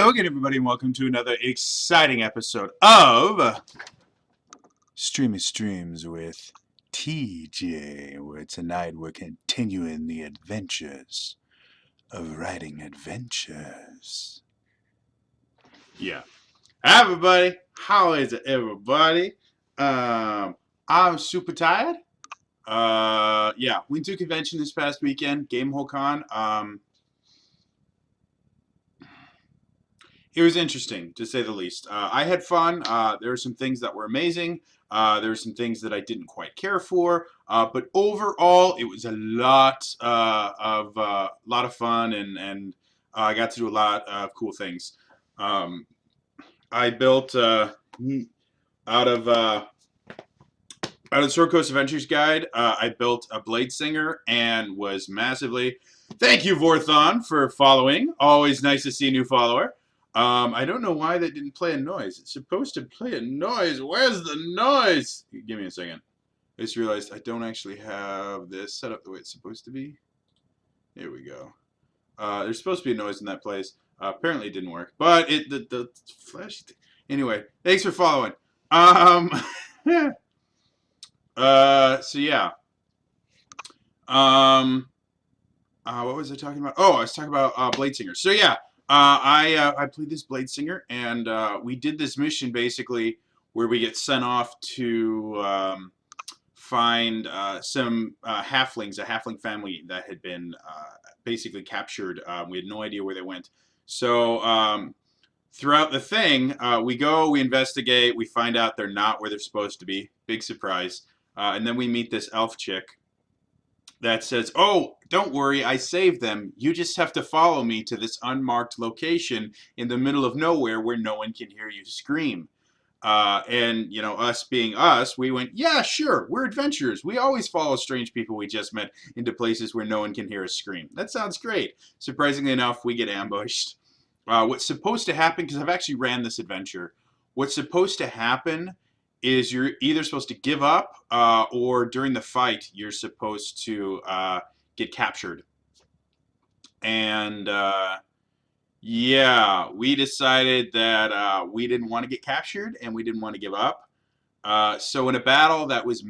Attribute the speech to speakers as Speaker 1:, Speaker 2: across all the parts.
Speaker 1: Hello again, everybody, and welcome to another exciting episode of Streamy Streams with TJ, where tonight we're continuing the adventures of writing adventures. Yeah. Hi, everybody. How is it, everybody? I'm super tired. Yeah, went to a convention this past weekend, GameholeCon. It was interesting, to say the least. I had fun. There were some things that were amazing. There were some things that I didn't quite care for. But overall, it was a lot of fun, and I got to do a lot of cool things. I built out of Sword Coast Adventures Guide. I built a Blade Singer and was massively. Thank you, Vorthon, for following. Always nice to see a new follower. I don't know why that didn't play a noise. It's supposed to play a noise. Where's the noise? Give me a second. I just realized I don't actually have this set up the way it's supposed to be. There we go. There's supposed to be a noise in that place. Apparently it didn't work. But the flash... Anyway, thanks for following. So yeah. What was I talking about? Oh, I was talking about Blade Singer. So yeah. I played this Blade Singer, and we did this mission basically where we get sent off to find some halflings, a halfling family that had been basically captured. We had no idea where they went. So throughout the thing, we go, we investigate, we find out they're not where they're supposed to be. Big surprise. And then we meet this elf chick that says, oh, don't worry, I saved them. You just have to follow me to this unmarked location in the middle of nowhere where no one can hear you scream. And, you know, us being us, we went, yeah, sure, we're adventurers. We always follow strange people we just met into places where no one can hear us scream. That sounds great. Surprisingly enough, we get ambushed. What's supposed to happen, because I've actually ran this adventure, what's supposed to happen is you're either supposed to give up or during the fight you're supposed to get captured. And yeah, we decided that we didn't want to get captured and we didn't want to give up. So in a battle that was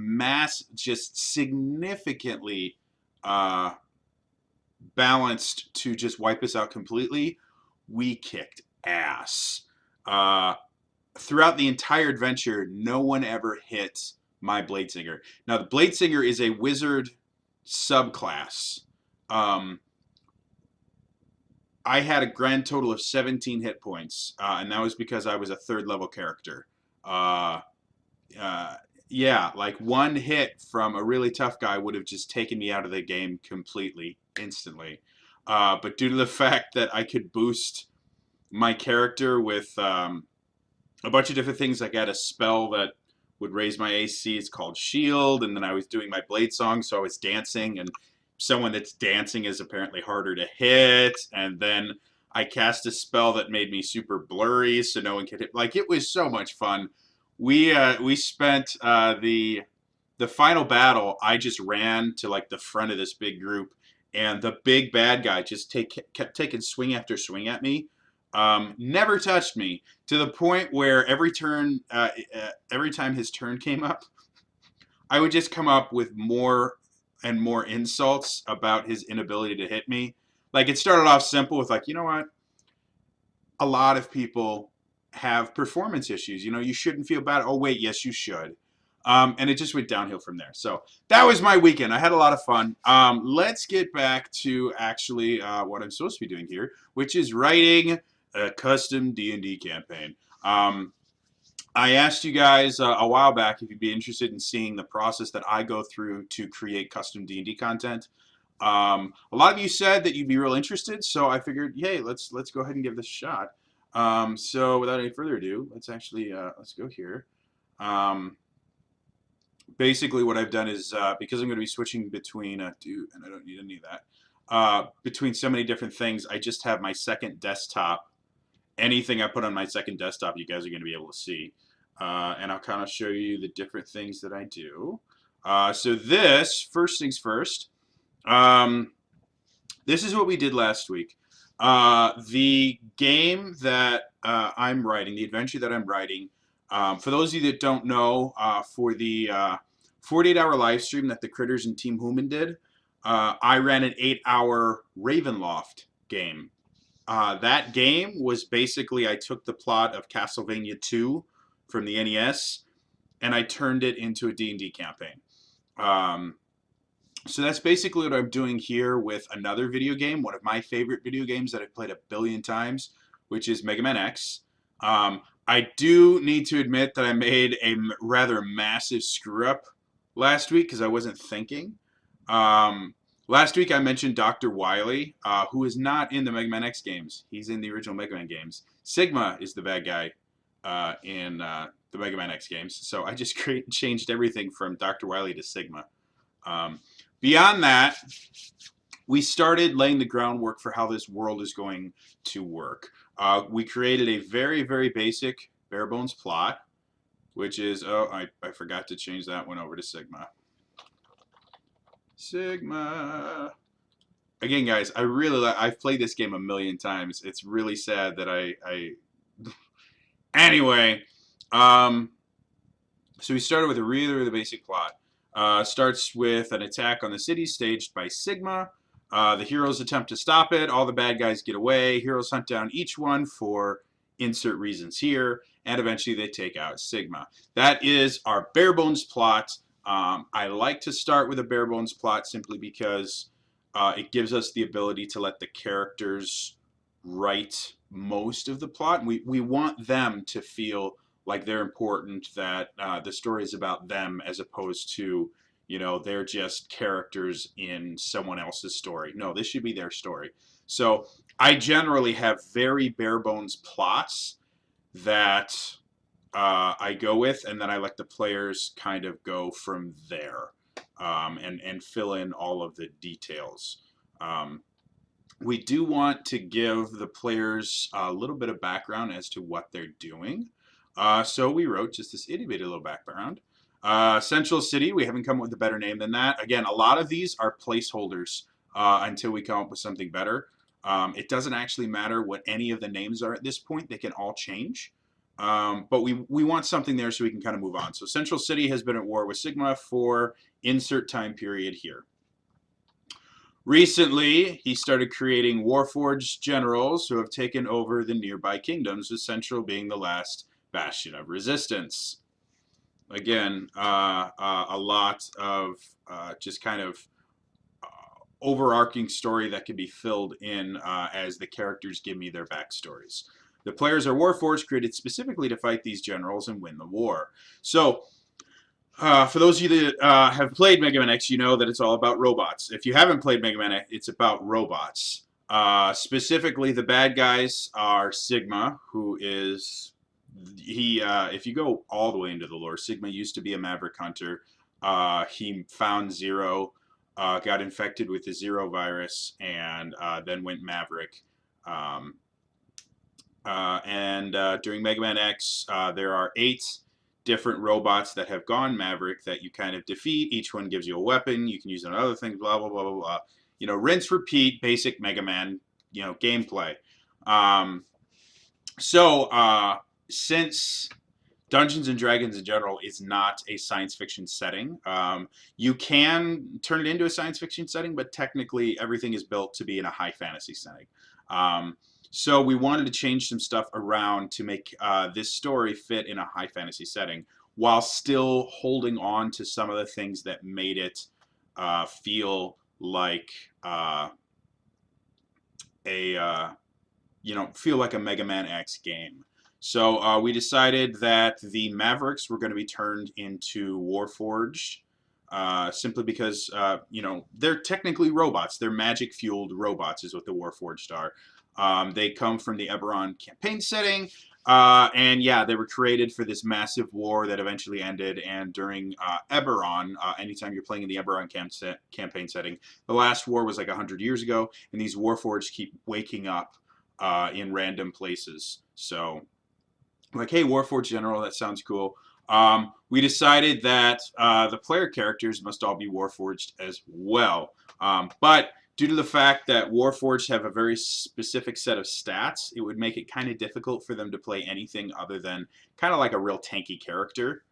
Speaker 1: just significantly balanced to just wipe us out completely, we kicked ass. Throughout the entire adventure, no one ever hit my Blade Singer. Now, the Blade Singer is a wizard subclass. I had a grand total of 17 hit points, and that was because I was a third level character. Yeah, like one hit from a really tough guy would have just taken me out of the game completely, instantly. But due to the fact that I could boost my character with a bunch of different things. I got a spell that would raise my AC. It's called Shield, and then I was doing my Blade song, so I was dancing, and someone that's dancing is apparently harder to hit. And then I cast a spell that made me super blurry, so no one could hit. Like, it was so much fun. We spent the final battle. I just ran to like the front of this big group, and the big bad guy just kept taking swing after swing at me. Never touched me, to the point where every time his turn came up, I would just come up with more and more insults about his inability to hit me. Like, it started off simple with like, you know what? A lot of people have performance issues. You know, you shouldn't feel bad. Oh, wait, yes, you should. And it just went downhill from there. So that was my weekend. I had a lot of fun. Let's get back to actually what I'm supposed to be doing here, which is writing a custom D&D campaign. I asked you guys a while back if you'd be interested in seeing the process that I go through to create custom D&D content. A lot of you said that you'd be real interested, so I figured, hey, let's go ahead and give this a shot. So without any further ado, let's actually let's go here. Basically, what I've done is because I'm going to be switching between and I don't need any of that. Between so many different things, I just have my second desktop. Anything I put on my second desktop, you guys are going to be able to see. And I'll kind of show you the different things that I do. So this, first things first, this is what we did last week. The game that I'm writing, the adventure that I'm writing, for those of you that don't know, for the 48-hour live stream that the Critters and Team Human did, I ran an 8-hour Ravenloft game. That game was basically, I took the plot of Castlevania 2 from the NES and I turned it into a D&D campaign. So that's basically what I'm doing here with another video game, one of my favorite video games that I've played a billion times, which is Mega Man X. I do need to admit that I made a rather massive screw up last week because I wasn't thinking. Last week I mentioned Dr. Wily, who is not in the Mega Man X games. He's in the original Mega Man games. Sigma is the bad guy in the Mega Man X games. So I just changed everything from Dr. Wily to Sigma. Beyond that, we started laying the groundwork for how this world is going to work. We created a very, very basic bare bones plot, which is, oh, I forgot to change that one over to Sigma. Sigma. Again, guys, I've played this game a million times. It's really sad that I Anyway, so we started with a really, really basic plot. Starts with an attack on the city staged by Sigma. The heroes attempt to stop it. All the bad guys get away. Heroes hunt down each one for insert reasons here. And eventually they take out Sigma. That is our bare bones plot. I like to start with a bare bones plot simply because it gives us the ability to let the characters write most of the plot. We want them to feel like they're important, that the story is about them as opposed to, you know, they're just characters in someone else's story. No, this should be their story. So I generally have very bare bones plots that I go with, and then I let the players kind of go from there and fill in all of the details. We do want to give the players a little bit of background as to what they're doing. So we wrote just this itty bitty little background. Central City, we haven't come up with a better name than that. Again, a lot of these are placeholders until we come up with something better. It doesn't actually matter what any of the names are at this point. They can all change. But we want something there so we can kind of move on. So Central City has been at war with Sigma for insert time period here. Recently, he started creating Warforged generals who have taken over the nearby kingdoms, with Central being the last bastion of resistance. Again, a lot of just kind of overarching story that can be filled in as the characters give me their backstories. The players are Warforged, created specifically to fight these generals and win the war. So, for those of you that have played Mega Man X, you know that it's all about robots. If you haven't played Mega Man X, it's about robots. Specifically, the bad guys are Sigma, who is... if you go all the way into the lore, Sigma used to be a Maverick hunter. He found Zero, got infected with the Zero virus, and then went Maverick. During Mega Man X, there are 8 different robots that have gone Maverick that you kind of defeat. Each one gives you a weapon. You can use it on other things, blah, blah, blah, blah, blah. You know, rinse, repeat, basic Mega Man, you know, gameplay. Since Dungeons and Dragons in general is not a science fiction setting, you can turn it into a science fiction setting, but technically everything is built to be in a high fantasy setting. So we wanted to change some stuff around to make this story fit in a high fantasy setting while still holding on to some of the things that made it feel like feel like a Mega Man X game. So we decided that the Mavericks were going to be turned into Warforged, simply because, they're technically robots. They're magic-fueled robots is what the Warforged are. They come from the Eberron campaign setting, and yeah, they were created for this massive war that eventually ended, and during Eberron, anytime you're playing in the Eberron campaign setting, the last war was like 100 years ago, and these Warforged keep waking up in random places. So, like, hey, Warforged General, that sounds cool. We decided that the player characters must all be Warforged as well. But due to the fact that Warforged have a very specific set of stats, it would make it kind of difficult for them to play anything other than kind of like a real tanky character.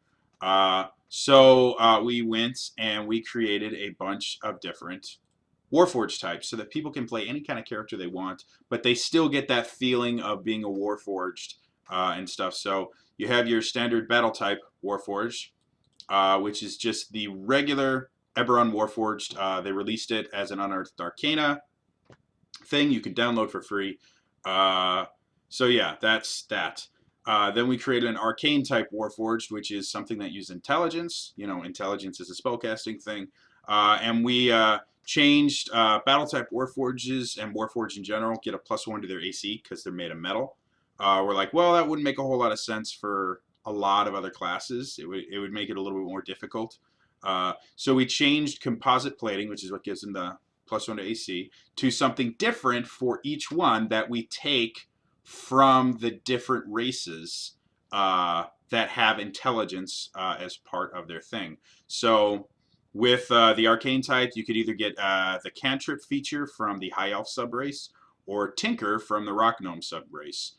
Speaker 1: So we went and we created a bunch of different Warforged types so that people can play any kind of character they want, but they still get that feeling of being a Warforged and stuff. So you have your standard battle type Warforged, which is just the regular Eberron Warforged. They released it as an Unearthed Arcana thing you can download for free. So yeah, that's that. Then we created an Arcane type Warforged, which is something that uses intelligence. You know, intelligence is a spellcasting thing. And we changed battle type Warforges and Warforged in general get a +1 to their AC because they're made of metal. We're like, well, that wouldn't make a whole lot of sense for a lot of other classes. It would make it a little bit more difficult. So we changed composite plating, which is what gives them the +1 to AC, to something different for each one that we take from the different races that have intelligence as part of their thing. So with the Arcane type, you could either get the Cantrip feature from the High Elf subrace or Tinker from the Rock Gnome subrace.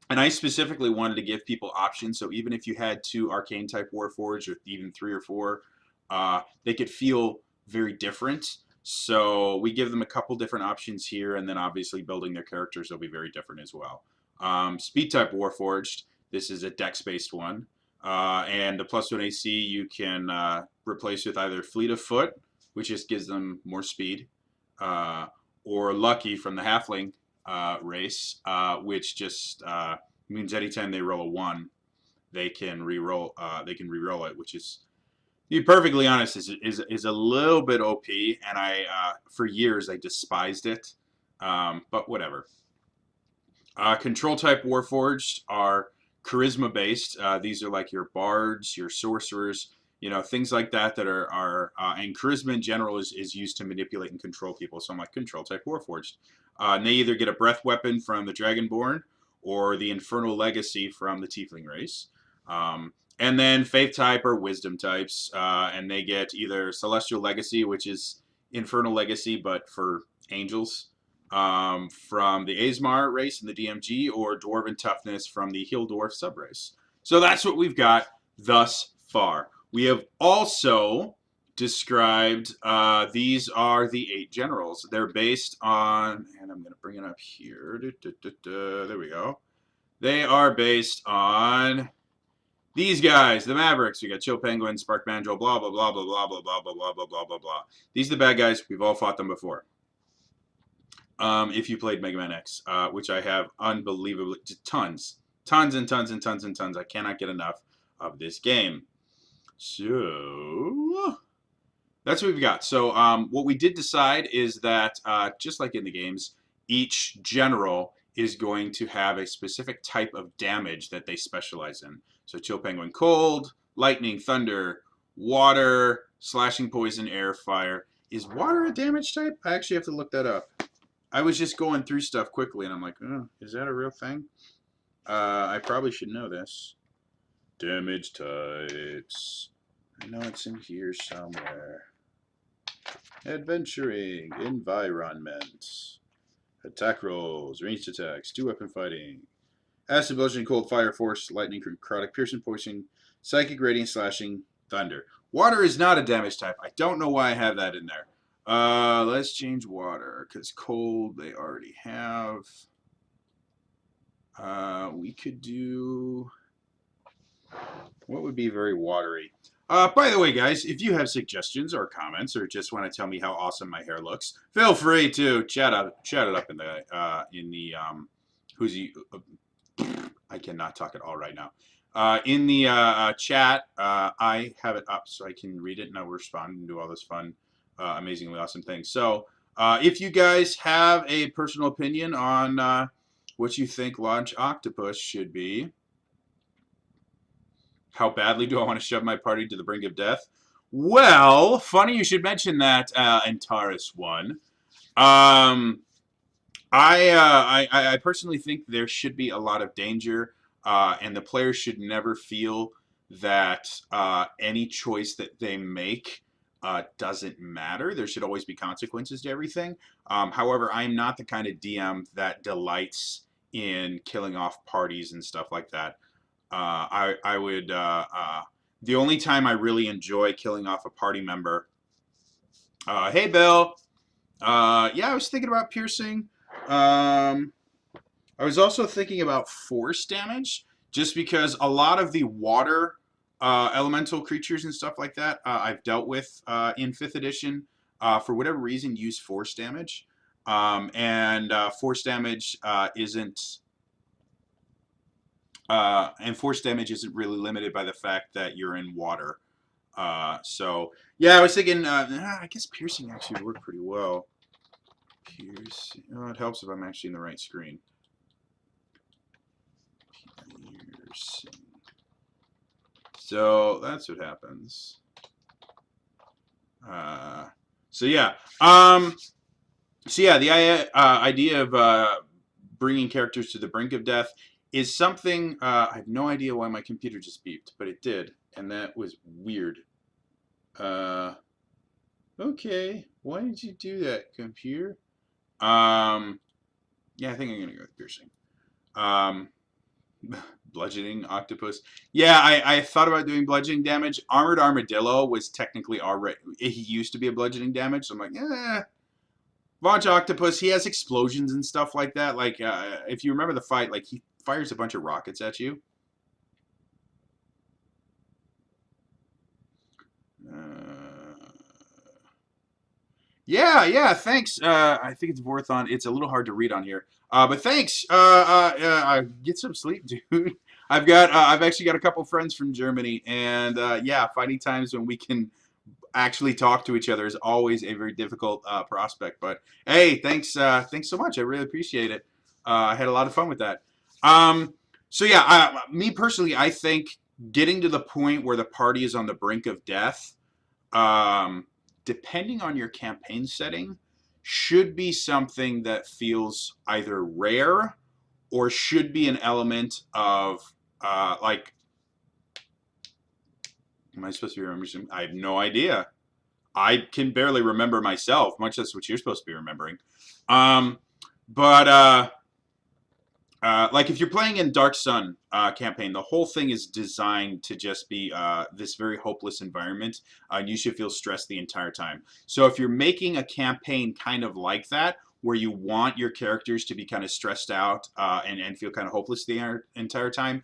Speaker 1: And I specifically wanted to give people options, so even if you had 2 Arcane type Warforged, or even 3 or 4, they could feel very different. So we give them a couple different options here, and then obviously building their characters will be very different as well. Speed type Warforged, this is a dex-based one. And the +1 AC you can replace with either Fleet of Foot, which just gives them more speed, or Lucky from the Halfling race, which just means anytime they roll a 1, they can re-roll. They can re-roll it, which is, to be perfectly honest, is a little bit OP. And for years I despised it, but whatever. Control type Warforged are charisma based. These are like your bards, your sorcerers, you know, things like that that are and charisma in general is used to manipulate and control people. So I'm like, control type Warforged. And they either get a breath weapon from the Dragonborn or the Infernal Legacy from the Tiefling race. And then faith type or wisdom types, and they get either Celestial Legacy, which is Infernal Legacy but for angels, from the Azmar race and the DMG, or Dwarven Toughness from the Hill Dwarf subrace. So that's what we've got thus far. We have also described, these are the 8 generals. They're based on, and I'm going to bring it up here. There we go. They are based on these guys, the Mavericks. We got Chill Penguin, Spark Mandrill, blah, blah, blah, blah, blah, blah, blah, blah, blah, blah, blah, blah, blah. These are the bad guys. We've all fought them before. If you played Mega Man X, which I have unbelievably, tons and tons and tons and tons. I cannot get enough of this game. So that's what we've got. So what we did decide is that, just like in the games, each general is going to have a specific type of damage that they specialize in. So Chill Penguin, cold, lightning, thunder, water, slashing, poison, air, fire. Is water a damage type? I actually have to look that up. I was just going through stuff quickly, and I'm like, oh, is that a real thing? I probably should know this. Damage types. I know it's in here somewhere. Adventuring, environment, attack rolls, ranged attacks, 2-weapon fighting, acid, bludgeoning, cold, fire, force, lightning, necrotic, piercing, poison, psychic, radiant, slashing, thunder. Water is not a damage type. I don't know why I have that in there. Let's change water, because cold they already have. We could do, what would be very watery? By the way, guys, if you have suggestions or comments, or just want to tell me how awesome my hair looks, feel free to chat it up in the who's he? I cannot talk at all right now. In the chat, I have it up so I can read it and I'll respond and do all this fun, amazingly awesome things. So if you guys have a personal opinion on what you think Launch Octopus should be, how badly do I want to shove my party to the brink of death? Well, funny you should mention that, Antares one. I personally think there should be a lot of danger, and the players should never feel that any choice that they make doesn't matter. There should always be consequences to everything. However, I'm not the kind of DM that delights in killing off parties and stuff like that. I would the only time I really enjoy killing off a party member. Hey, Bill. Yeah, I was thinking about piercing. I was also thinking about force damage, just because a lot of the water elemental creatures and stuff like that I've dealt with in 5th edition, for whatever reason, use force damage. And force damage isn't. And force damage isn't really limited by the fact that you're in water. So yeah, I was thinking. I guess piercing actually would work pretty well. Piercing. Oh, it helps if I'm actually in the right screen. Piercing. So that's what happens. So yeah. So yeah, the idea of bringing characters to the brink of death is something. I have no idea why my computer just beeped, but it did, and that was weird. Okay, why did you do that, computer? Yeah, I think I'm gonna go with piercing. Bludgeoning octopus. Yeah, I thought about doing bludgeoning damage. Armored armadillo was technically already. He used to be a bludgeoning damage, so I'm like, Vonch octopus. He has explosions and stuff like that. Like, if you remember the fight, like he fires a bunch of rockets at you. Yeah, thanks. I think it's Vorthon. It's a little hard to read on here. But thanks. Get some sleep, dude. I've actually got a couple friends from Germany, and yeah, finding times when we can actually talk to each other is always a very difficult prospect. But hey, thanks so much. I really appreciate it. I had a lot of fun with that. So yeah, me personally, I think getting to the point where the party is on the brink of death, depending on your campaign setting, should be something that feels either rare or should be an element of like. Am I supposed to be remembering? I have no idea. I can barely remember myself, much less what you're supposed to be remembering. But like if you're playing in Dark Sun campaign, the whole thing is designed to just be this very hopeless environment, and you should feel stressed the entire time. So if you're making a campaign kind of like that, where you want your characters to be kind of stressed out and feel kind of hopeless the entire time,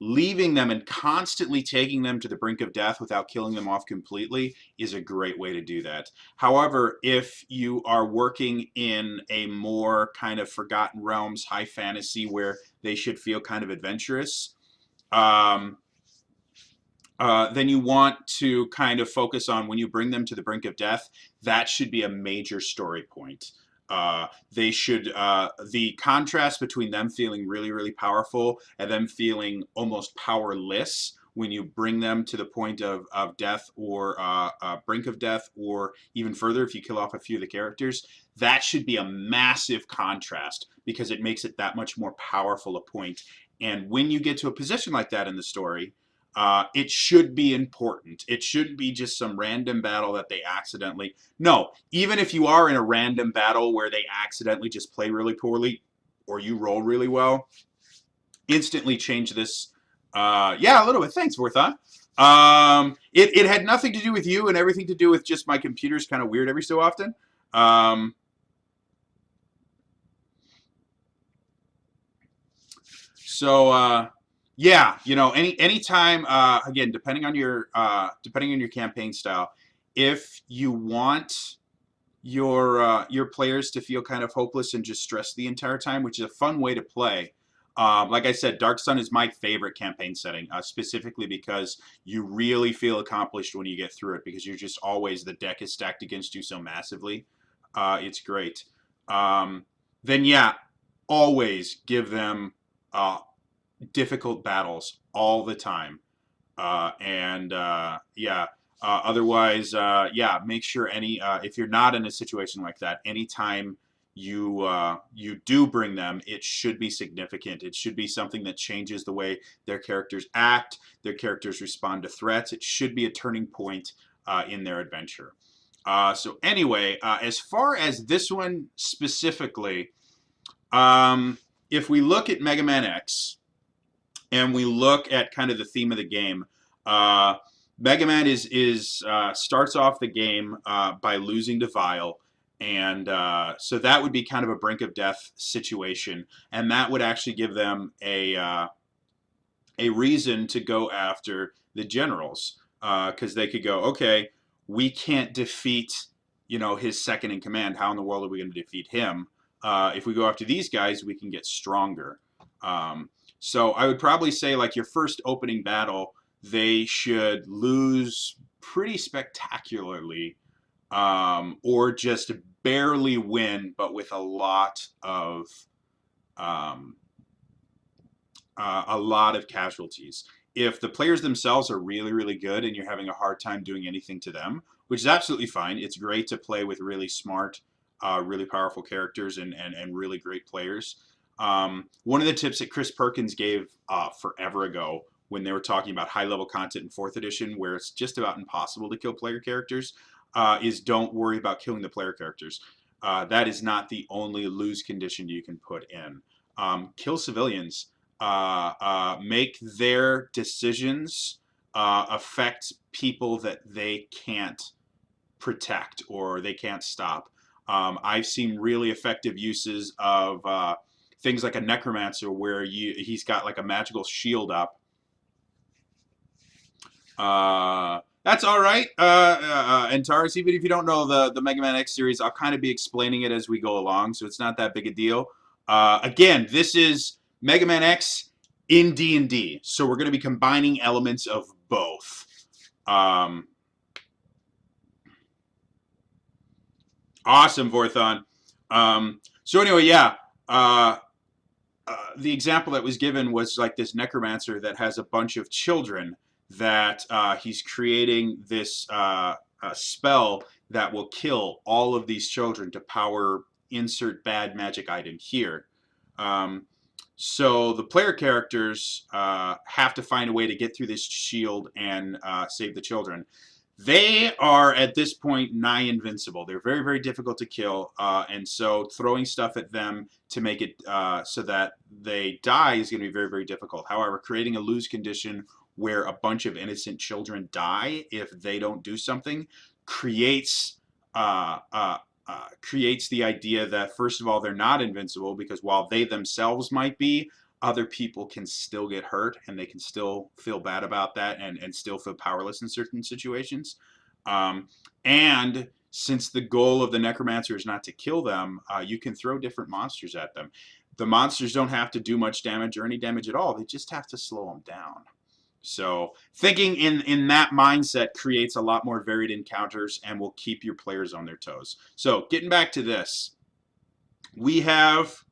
Speaker 1: leaving them and constantly taking them to the brink of death without killing them off completely is a great way to do that. However, if you are working in a more kind of Forgotten Realms, high fantasy, where they should feel kind of adventurous, then you want to kind of focus on when you bring them to the brink of death, that should be a major story point. They should, the contrast between them feeling really, really powerful and them feeling almost powerless when you bring them to the point of death or brink of death, or even further if you kill off a few of the characters, that should be a massive contrast because it makes it that much more powerful a point. And when you get to a position like that in the story, it should be important. It shouldn't be just some random battle that they accidentally. No, even if you are in a random battle where they accidentally just play really poorly or you roll really well, instantly change this. Yeah, a little bit. Thanks, Vorthon. It had nothing to do with you and everything to do with just my computer's kind of weird every so often. So yeah, you know, anytime again, depending on your campaign style, if you want your players to feel kind of hopeless and just stressed the entire time, which is a fun way to play. Like I said, Dark Sun is my favorite campaign setting, specifically because you really feel accomplished when you get through it, because you're just always, the deck is stacked against you so massively. It's great. Then yeah, always give them difficult battles all the time. Yeah, otherwise, yeah, make sure if you're not in a situation like that, anytime you do bring them, it should be significant. It should be something that changes the way their characters act, their characters respond to threats. It should be a turning point in their adventure. So anyway, as far as this one specifically, if we look at Mega Man X and we look at kind of the theme of the game, Mega Man is starts off the game by losing to Vile, and so that would be kind of a brink of death situation, and that would actually give them a reason to go after the generals, because they could go, okay, we can't defeat, you know, his second in command. How in the world are we going to defeat him? If we go after these guys, we can get stronger. So I would probably say, like, your first opening battle, they should lose pretty spectacularly, or just barely win, but with um, a lot of casualties. If the players themselves are really, really good and you're having a hard time doing anything to them, which is absolutely fine. It's great to play with really smart, really powerful characters and really great players. One of the tips that Chris Perkins gave forever ago when they were talking about high-level content in 4th edition, where it's just about impossible to kill player characters, is don't worry about killing the player characters. That is not the only lose condition you can put in. Kill civilians. Make their decisions affect people that they can't protect or they can't stop. I've seen really effective uses of things like a necromancer where he's got like a magical shield up. That's all right. And Taurus, even if you don't know the Mega Man X series, I'll kind of be explaining it as we go along, so it's not that big a deal. Again, this is Mega Man X in D&D, so we're going to be combining elements of both. Awesome, Vorthon. So anyway, yeah, the example that was given was like this necromancer that has a bunch of children that he's creating this spell that will kill all of these children to power insert bad magic item here. So the player characters have to find a way to get through this shield and save the children. They are, at this point, nigh invincible. They're very, very difficult to kill, and so throwing stuff at them to make it so that they die is going to be very, very difficult. However, creating a lose condition where a bunch of innocent children die if they don't do something creates creates the idea that, first of all, they're not invincible, because while they themselves might be, other people can still get hurt and they can still feel bad about that and still feel powerless in certain situations. And since the goal of the necromancer is not to kill them, you can throw different monsters at them. The monsters don't have to do much damage or any damage at all. They just have to slow them down. So thinking in that mindset creates a lot more varied encounters and will keep your players on their toes. So getting back to this, we have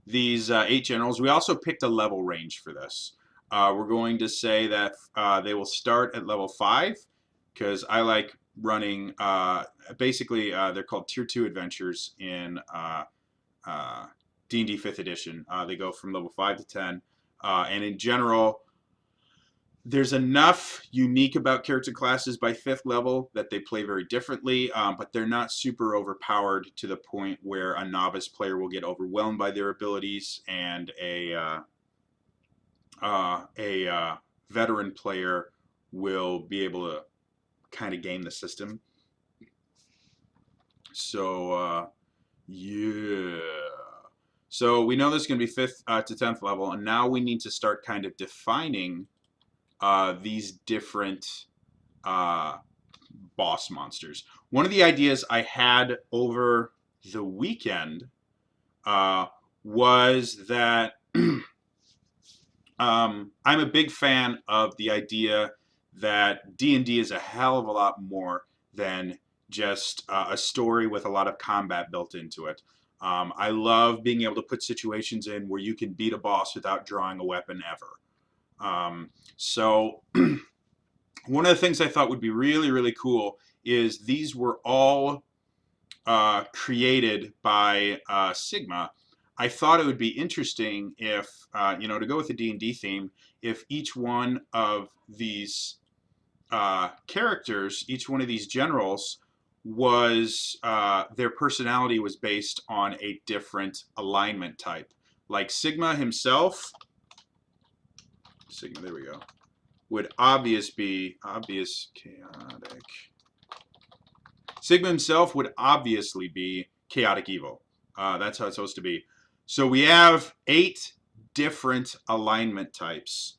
Speaker 1: these 8 generals. We also picked a level range for this. We're going to say that they will start at level 5, because I like running, basically they're called Tier 2 adventures in D&D 5th edition. They go from level 5 to 10. And in general, there's enough unique about character classes by 5th level that they play very differently, but they're not super overpowered to the point where a novice player will get overwhelmed by their abilities and a veteran player will be able to kind of game the system. So, yeah. So we know this is going to be 5th to 10th level, and now we need to start kind of defining these different boss monsters. One of the ideas I had over the weekend was that I'm a big fan of the idea that D&D is a hell of a lot more than just a story with a lot of combat built into it. I love being able to put situations in where you can beat a boss without drawing a weapon ever. So one of the things I thought would be really, really cool is these were all created by Sigma. I thought it would be interesting if, to go with the D&D theme, if each one of these characters, each one of these generals, was their personality was based on a different alignment type. Like Sigma himself, Sigma, there we go, would obvious chaotic. Sigma himself would obviously be chaotic evil. That's how it's supposed to be. So we have 8 different alignment types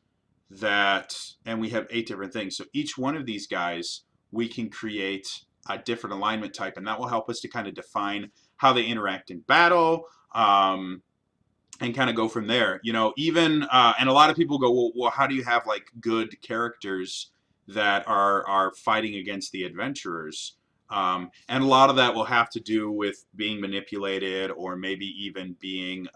Speaker 1: and we have 8 different things. So each one of these guys, we can create a different alignment type, and that will help us to kind of define how they interact in battle, and kind of go from there. You know, even and a lot of people go, well, how do you have like good characters that are fighting against the adventurers? And a lot of that will have to do with being manipulated, or maybe even being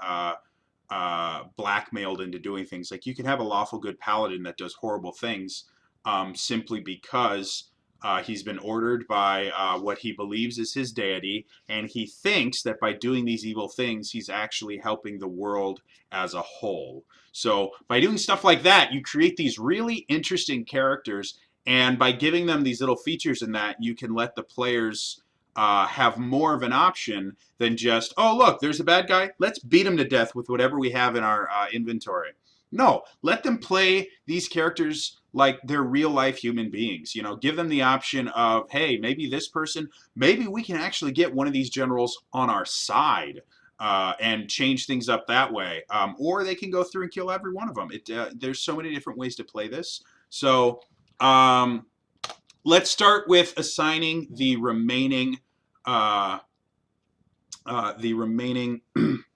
Speaker 1: blackmailed into doing things. Like you can have a lawful good paladin that does horrible things simply because he's been ordered by what he believes is his deity, and he thinks that by doing these evil things, he's actually helping the world as a whole. So by doing stuff like that, you create these really interesting characters, and by giving them these little features in that, you can let the players have more of an option than just, oh, look, there's a bad guy. Let's beat him to death with whatever we have in our inventory. No, let them play these characters like they're real life human beings. You know, give them the option of, hey, maybe this person, maybe we can actually get one of these generals on our side and change things up that way. Or they can go through and kill every one of them. There's so many different ways to play this. So let's start with assigning the remaining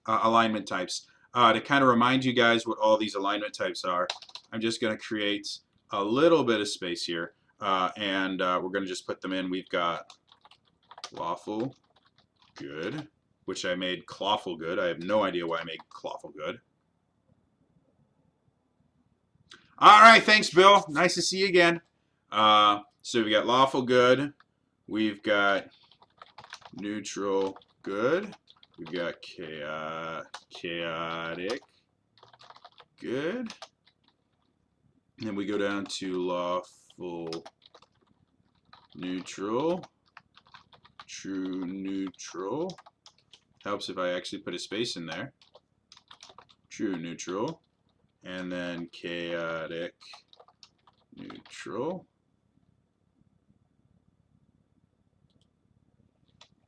Speaker 1: alignment types. To kind of remind you guys what all these alignment types are, I'm just going to create a little bit of space here, and we're going to just put them in. We've got lawful good, which I made clawful good. I have no idea why I made clawful good. All right, thanks, Bill. Nice to see you again. So we got lawful good. We've got neutral good. We've got chaotic good. And then we go down to lawful neutral. True neutral. Helps if I actually put a space in there. True neutral. And then chaotic neutral.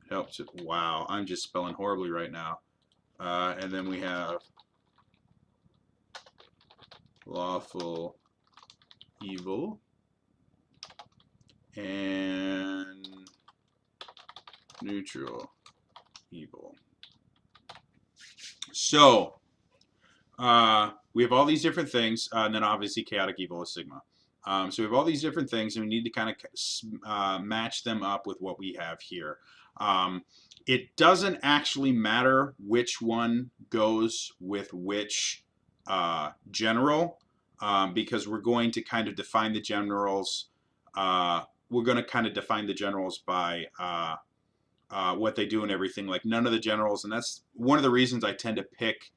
Speaker 1: Helps it. Wow, I'm just spelling horribly right now. And then we have lawful evil and neutral evil. So we have all these different things, and then obviously chaotic evil is Sigma. So we have all these different things, and we need to kind of match them up with what we have here. It doesn't actually matter which one goes with which general, because we're going to kind of define the generals. We're going to kind of define the generals by what they do and everything. Like none of the generals, and that's one of the reasons I tend to pick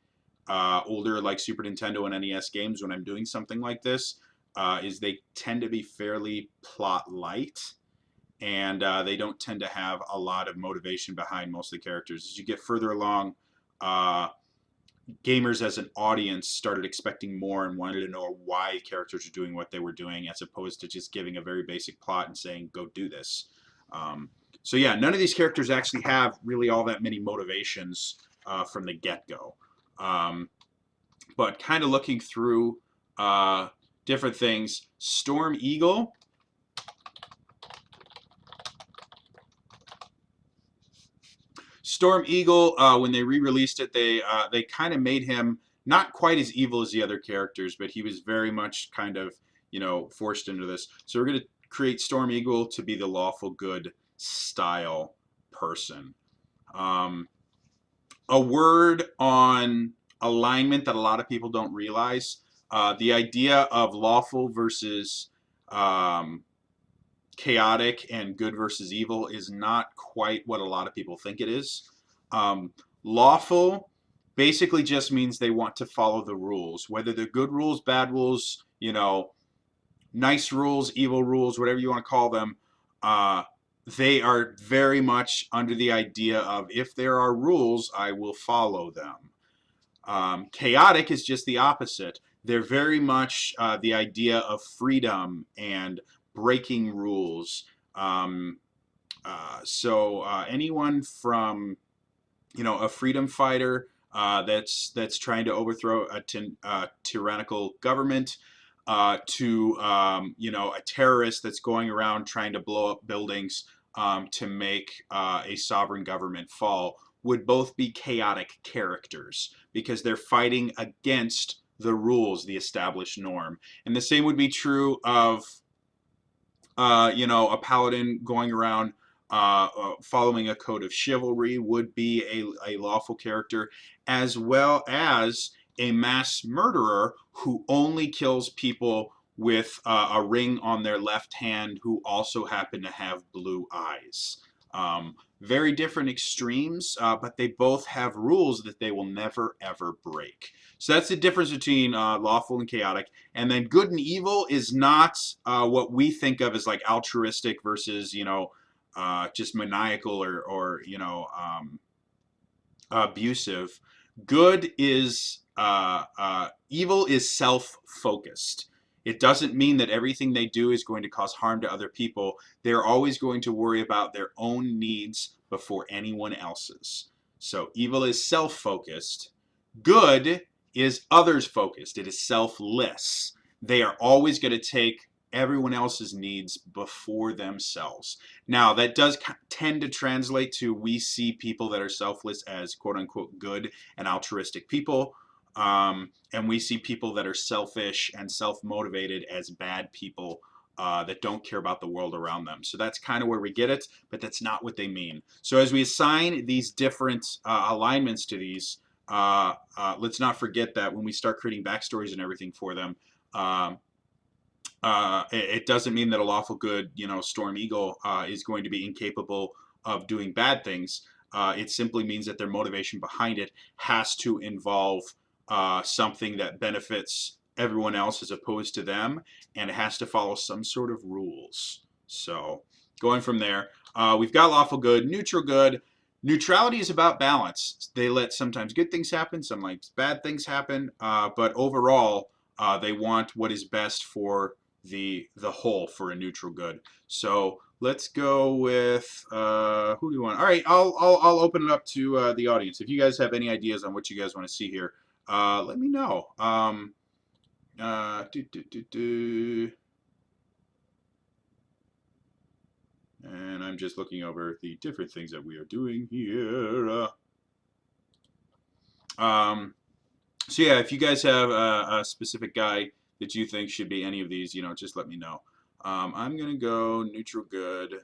Speaker 1: older like Super Nintendo and NES games when I'm doing something like this, is they tend to be fairly plot light, and they don't tend to have a lot of motivation behind most of the characters. As you get further along, gamers as an audience started expecting more and wanted to know why characters are doing what they were doing, as opposed to just giving a very basic plot and saying, go do this. So yeah, none of these characters actually have really all that many motivations from the get-go. But kind of looking through different things, Storm Eagle. Storm Eagle, when they re-released it, they kind of made him not quite as evil as the other characters, but he was very much kind of, you know, forced into this. So we're going to create Storm Eagle to be the lawful good style person. A word on alignment that a lot of people don't realize, the idea of lawful versus chaotic and good versus evil is not quite what a lot of people think it is. Lawful basically just means they want to follow the rules, whether they're good rules, bad rules, you know, nice rules, evil rules, whatever you want to call them, uh, they are very much under the idea of if there are rules, I will follow them. Chaotic is just the opposite. They're very much the idea of freedom and breaking rules. Anyone from a freedom fighter that's trying to overthrow a tyrannical government, to a terrorist that's going around trying to blow up buildings to make a sovereign government fall, would both be chaotic characters because they're fighting against the rules, the established norm. And the same would be true of a paladin going around following a code of chivalry would be a lawful character, as well as a mass murderer who only kills people with a ring on their left hand who also happen to have blue eyes. Very different extremes, but they both have rules that they will never ever break. So that's the difference between lawful and chaotic. And then good and evil is not what we think of as like altruistic versus just maniacal or abusive. Good is evil is self-focused. It doesn't mean that everything they do is going to cause harm to other people. They're always going to worry about their own needs before anyone else's. So evil is self-focused. Good is others-focused. It is selfless. They are always going to take everyone else's needs before themselves. Now, that does tend to translate to we see people that are selfless as quote-unquote good and altruistic people. And we see people that are selfish and self-motivated as bad people that don't care about the world around them. So that's kind of where we get it, but that's not what they mean. So as we assign these different alignments to these, let's not forget that when we start creating backstories and everything for them, it doesn't mean that a lawful good, Storm Eagle is going to be incapable of doing bad things. It simply means that their motivation behind it has to involve something that benefits everyone else as opposed to them, and it has to follow some sort of rules. So going from there, we've got lawful good, neutral good. Neutrality is about balance. They let sometimes good things happen, sometimes bad things happen, but overall, they want what is best for the whole for a neutral good. So let's go with who do you want? All right, I'll open it up to the audience. If you guys have any ideas on what you guys want to see here, let me know. And I'm just looking over the different things that we are doing here. So yeah, if you guys have a specific guy that you think should be any of these, just let me know. I'm gonna go neutral good.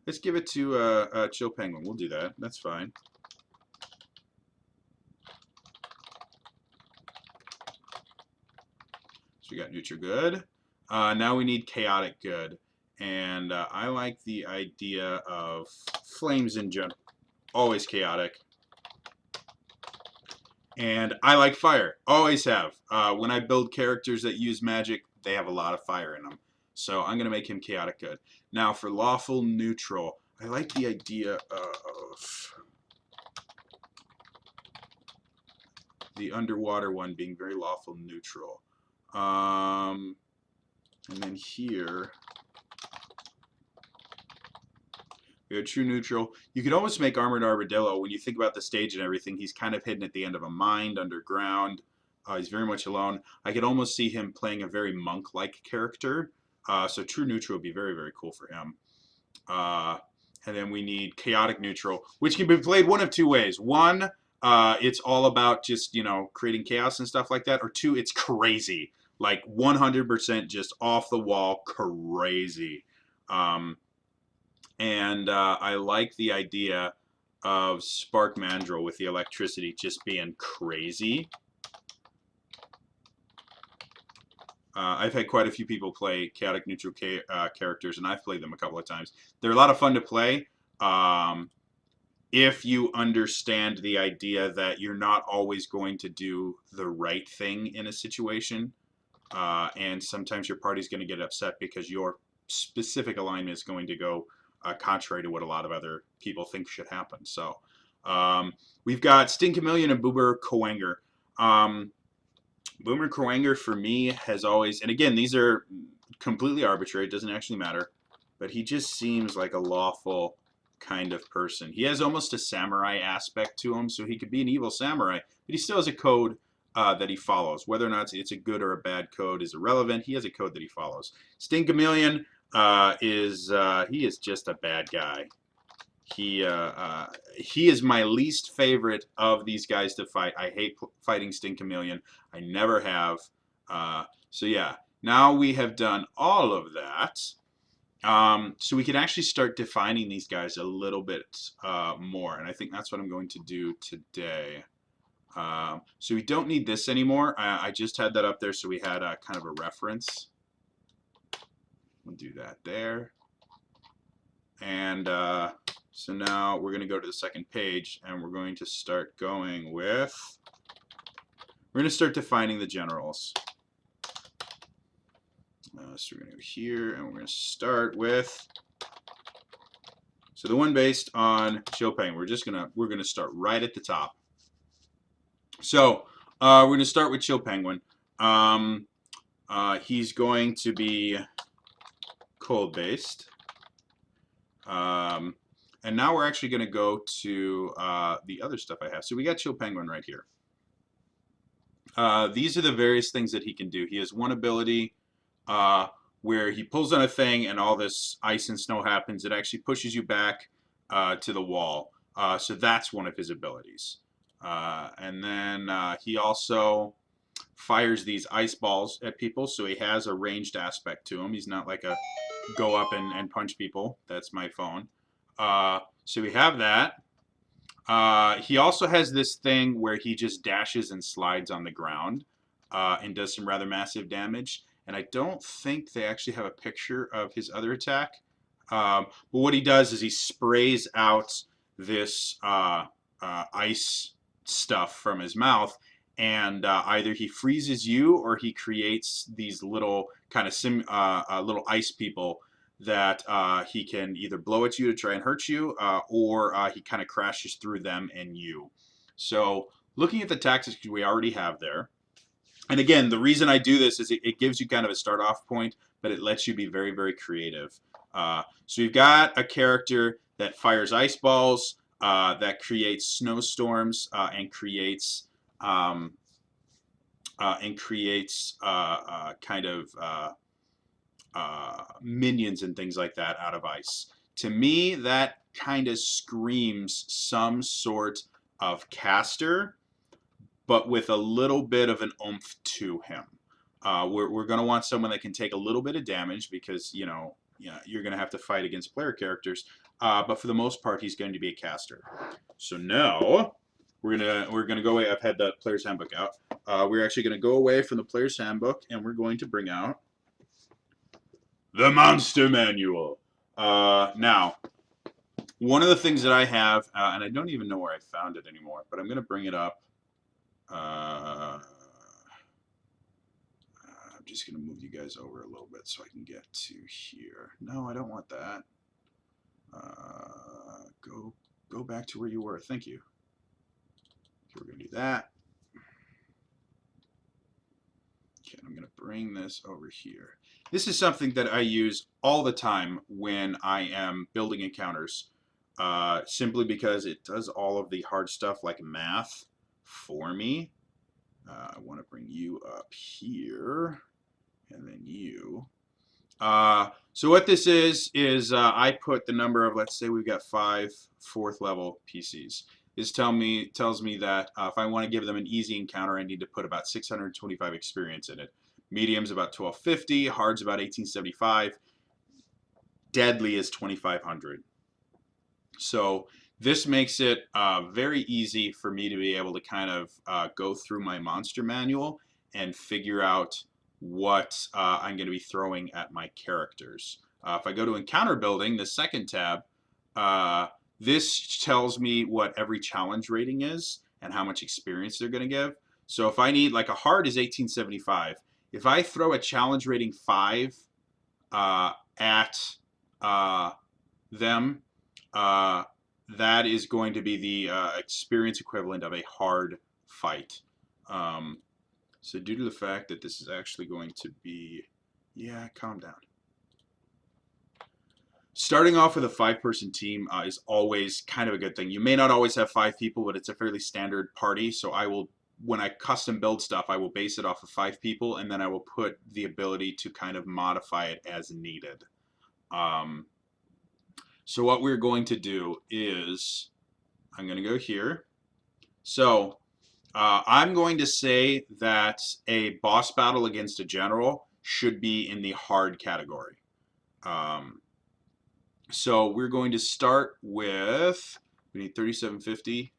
Speaker 1: Let's give it to Chill Penguin. We'll do that. That's fine. So we got neutral good. Now we need chaotic good. And I like the idea of flames in general. Always chaotic. And I like fire. Always have. When I build characters that use magic, they have a lot of fire in them. So I'm going to make him chaotic good. Now for lawful neutral, I like the idea of the underwater one being very lawful neutral. And then here, we have true neutral. You could almost make Armored Armadillo. When you think about the stage and everything, he's kind of hidden at the end of a mine underground. He's very much alone. I could almost see him playing a very monk-like character. So true neutral would be very, very cool for him. And then we need chaotic neutral, which can be played one of two ways. One, it's all about just, creating chaos and stuff like that. Or two, it's crazy. Like 100% just off the wall crazy. And I like the idea of Spark Mandrill with the electricity just being crazy. I've had quite a few people play chaotic neutral characters, and I've played them a couple of times. They're a lot of fun to play if you understand the idea that you're not always going to do the right thing in a situation. and sometimes your party's going to get upset because your specific alignment is going to go contrary to what a lot of other people think should happen. So we've got Stinkamillion and Boomer Kowanger. Boomer Kowanger for me has always, and again, these are completely arbitrary. It doesn't actually matter, but he just seems like a lawful kind of person. He has almost a samurai aspect to him, so he could be an evil samurai, but he still has a code that he follows. Whether or not it's a good or a bad code is irrelevant. He has a code that he follows. Stinkamillion he is just a bad guy. He is my least favorite of these guys to fight. I hate fighting Stinkamillion. I never have. So yeah, now we have done all of that. So we can actually start defining these guys a little bit more, and I think that's what I'm going to do today. So we don't need this anymore. I just had that up there so we had kind of a reference. We'll do that there. And so now we're going to go to the second page, and we're going to start going with, we're going to start defining the generals. So we're going to go here, and we're going to start with, so the one based on Chopin. We're going to start right at the top. So we're going to start with Chill Penguin. He's going to be cold based. And now we're actually going to go to the other stuff I have. So we got Chill Penguin right here. These are the various things that he can do. He has one ability where he pulls on a thing and all this ice and snow happens. It actually pushes you back to the wall. So that's one of his abilities. And then he also fires these ice balls at people, so he has a ranged aspect to him. He's not like a go up and punch people. That's my phone. So we have that. He also has this thing where he just dashes and slides on the ground and does some rather massive damage. And I don't think they actually have a picture of his other attack. But what he does is he sprays out this ice stuff from his mouth, and either he freezes you or he creates these little kind of little ice people that he can either blow at you to try and hurt you, or he kind of crashes through them and you. So looking at the tactics we already have there, and again, the reason I do this is it gives you kind of a start off point, but it lets you be very, very creative. So you've got a character that fires ice balls, that creates snowstorms, and creates kind of minions and things like that out of ice. To me, that kind of screams some sort of caster, but with a little bit of an oomph to him. We're going to want someone that can take a little bit of damage because, you know, you're going to have to fight against player characters. But for the most part, he's going to be a caster. So now we're gonna go away. I've had the player's handbook out. We're actually going to go away from the player's handbook, and we're going to bring out the monster manual. Now, one of the things that I have, and I don't even know where I found it anymore, but I'm going to bring it up. I'm just going to move you guys over a little bit so I can get to here. No, I don't want that. Go back to where you were. Thank you. Okay, we're going to do that. Okay, I'm going to bring this over here. This is something that I use all the time when I am building encounters, simply because it does all of the hard stuff like math for me. I want to bring you up here, and then you. So what this is I put the number of, let's say we've got 5 4th level PCs. This tells me that if I want to give them an easy encounter, I need to put about 625 experience in it. Medium's about 1250, hard's about 1875, deadly is 2500. So this makes it very easy for me to be able to kind of go through my monster manual and figure out what I'm going to be throwing at my characters. If I go to encounter building, the second tab, this tells me what every challenge rating is and how much experience they're going to give. So if I need, like a hard is 1875. if I throw a challenge rating 5 at them, that is going to be the experience equivalent of a hard fight. So due to the fact that this is actually going to be, yeah, calm down. Starting off with a 5-person team is always kind of a good thing. You may not always have 5 people, but it's a fairly standard party. So I will, when I custom build stuff, I will base it off of 5 people, and then I will put the ability to kind of modify it as needed. So what we're going to do is, I'm going to go here. So I'm going to say that a boss battle against a general should be in the hard category. So we're going to start with, we need 3750.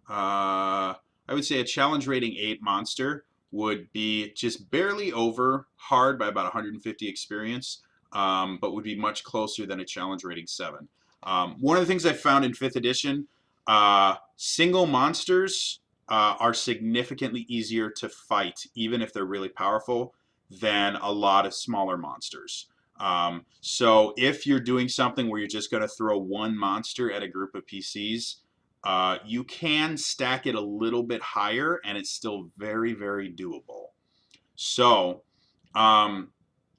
Speaker 1: I would say a challenge rating 8 monster would be just barely over hard by about 150 experience, but would be much closer than a challenge rating 7. One of the things I found in 5th edition, single monsters are significantly easier to fight, even if they're really powerful, than a lot of smaller monsters. So if you're doing something where you're just going to throw one monster at a group of PCs, you can stack it a little bit higher, and it's still very, very doable. So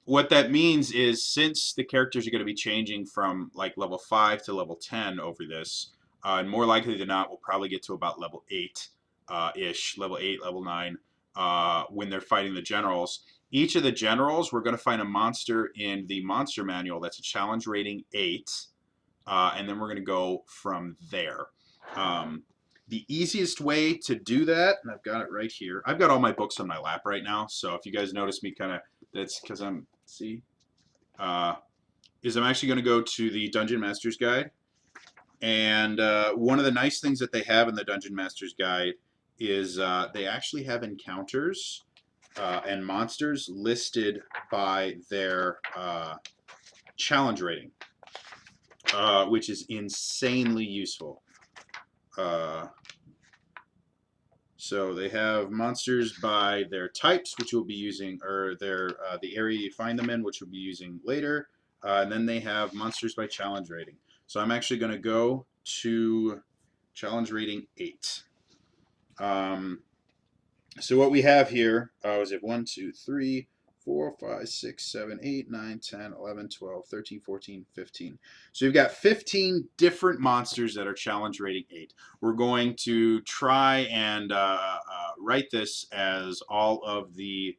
Speaker 1: what that means is, since the characters are going to be changing from like level 5 to level 10 over this, and more likely than not, we'll probably get to about level 8-ish, level 8, level 9, when they're fighting the generals. Each of the generals, we're going to find a monster in the monster manual that's a challenge rating 8, and then we're going to go from there. The easiest way to do that, and I've got it right here. I've got all my books on my lap right now, so if you guys notice me kind of, that's because I'm, see, is I'm actually going to go to the Dungeon Master's Guide. And one of the nice things that they have in the Dungeon Master's Guide is they actually have encounters and monsters listed by their challenge rating, which is insanely useful. So they have monsters by their types, which we'll be using, or their the area you find them in, which we'll be using later. And then they have monsters by challenge rating. So I'm actually going to go to challenge rating 8. So what we have here is it 1, 2, 3, 4, 5, 6, 7, 8, 9, 10, 11, 12, 13, 14, 15. So you've got 15 different monsters that are challenge rating 8. We're going to try and write this as all of the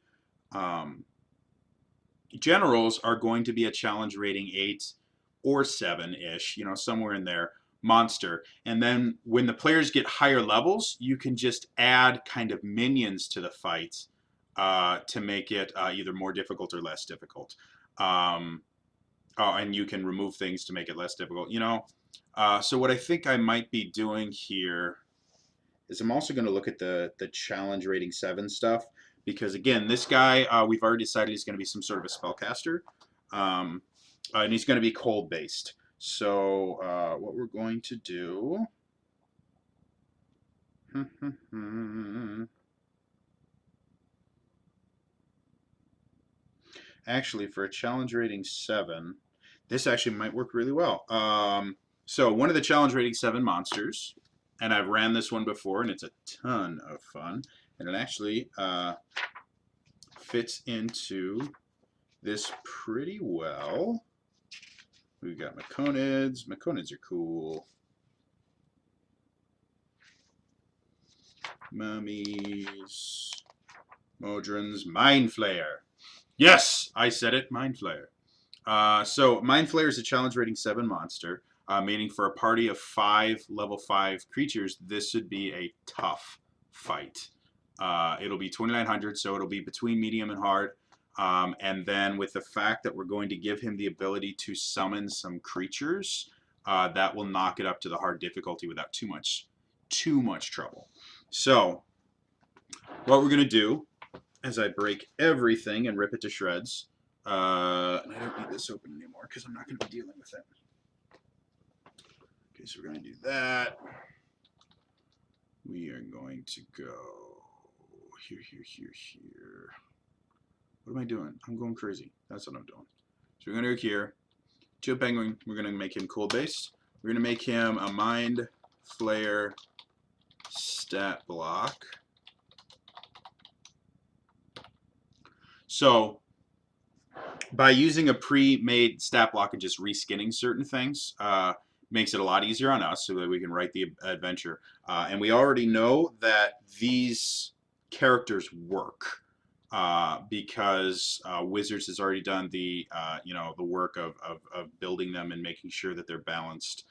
Speaker 1: generals are going to be a challenge rating 8 or 7-ish, you know, somewhere in there, monster. And then when the players get higher levels, you can just add kind of minions to the fight to make it either more difficult or less difficult. And you can remove things to make it less difficult, you know. So what I think I might be doing here is I'm also going to look at the challenge rating 7 stuff, because again, this guy, we've already decided he's going to be some sort of a spellcaster, and he's going to be cold based. So what we're going to do actually, for a challenge rating 7, this actually might work really well. So one of the challenge rating 7 monsters, and I've ran this one before, and it's a ton of fun, and it actually fits into this pretty well. We've got Maconids. Maconids are cool. Mummies. Modrons. Mind Flayer. Yes, I said it. Mind Flayer. So Mind Flayer is a challenge rating 7 monster, meaning for a party of 5 level 5 creatures, this would be a tough fight. It'll be 2900, so it'll be between medium and hard. And then with the fact that we're going to give him the ability to summon some creatures, that will knock it up to the hard difficulty without too much trouble. So what we're going to do, as I break everything and rip it to shreds, and I don't need this open anymore because I'm not going to be dealing with it. Okay, so we're going to do that. We are going to go here, here, here, here. What am I doing? I'm going crazy. That's what I'm doing. So we're going to go here. Chill Penguin, we're going to make him cold based. We're going to make him a Mind Flayer stat block. So by using a pre-made stat block and just reskinning certain things, makes it a lot easier on us so that we can write the adventure. And we already know that these characters work because Wizards has already done the the work of building them and making sure that they're balanced,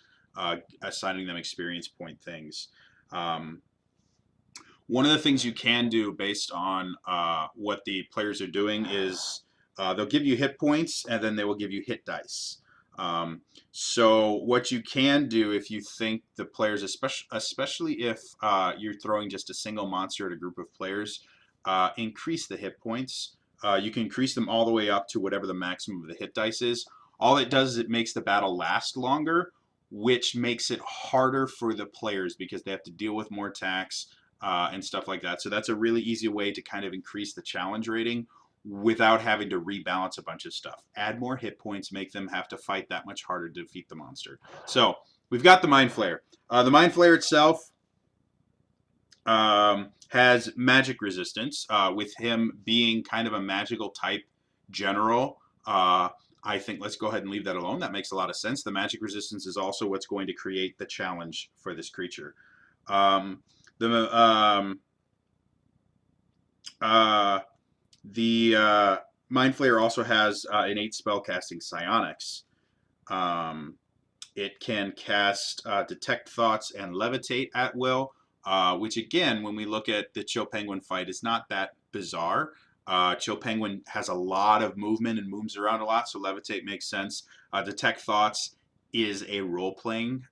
Speaker 1: assigning them experience point things. One of the things you can do based on what the players are doing is they'll give you hit points and then they will give you hit dice. So what you can do if you think the players, especially if you're throwing just a single monster at a group of players, increase the hit points. You can increase them all the way up to whatever the maximum of the hit dice is. All it does is it makes the battle last longer, which makes it harder for the players because they have to deal with more attacks and stuff like that. So that's a really easy way to kind of increase the challenge rating without having to rebalance a bunch of stuff. Add more hit points, make them have to fight that much harder to defeat the monster. So we've got the Mind Flayer. The Mind Flayer itself has magic resistance, with him being kind of a magical type general. I think let's go ahead and leave that alone. That makes a lot of sense. The magic resistance is also what's going to create the challenge for this creature. The Mind Flayer also has innate spellcasting psionics. It can cast Detect Thoughts and Levitate at will, which again, when we look at the Chill Penguin fight, is not that bizarre. Chill Penguin has a lot of movement and moves around a lot, so Levitate makes sense. Detect Thoughts is a role-playing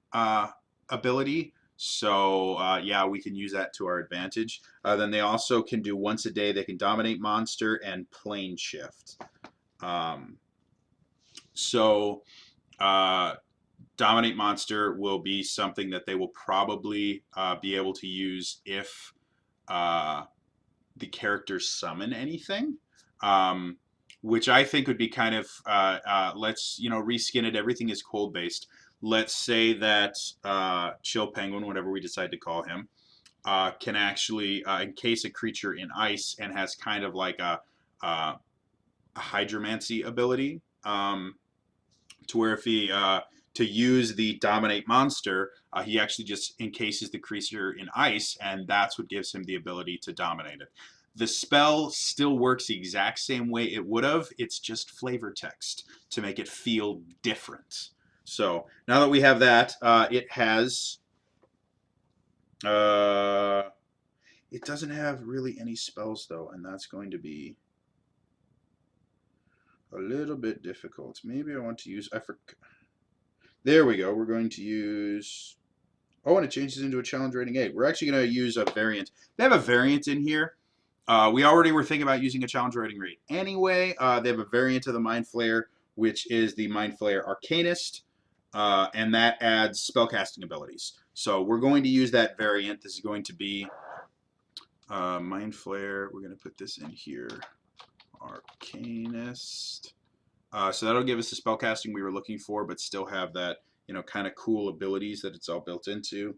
Speaker 1: ability, so yeah, we can use that to our advantage. Then they also can do once a day. They can Dominate Monster and Plane Shift. Dominate Monster will be something that they will probably be able to use if the characters summon anything, which I think would be kind of, let's, reskin it. Everything is cold based. Let's say that Chill Penguin, whatever we decide to call him, can actually encase a creature in ice and has kind of like a hydromancy ability, to where if he to use the Dominate Monster, he actually just encases the creature in ice, and that's what gives him the ability to dominate it. The spell still works the exact same way it would have. It's just flavor text to make it feel different. So now that we have that, it has... it doesn't have really any spells, though, and that's going to be a little bit difficult. Maybe I want to use... There we go. We're going to use... Oh, and it changes into a challenge rating 8. We're actually going to use a variant. They have a variant in here. We already were thinking about using a challenge rating 8. Anyway, they have a variant of the Mind Flayer, which is the Mind Flayer Arcanist, and that adds spellcasting abilities. So we're going to use that variant. This is going to be Mind Flayer. We're going to put this in here. Arcanist. So that'll give us the spellcasting we were looking for, but still have that, kind of cool abilities that it's all built into.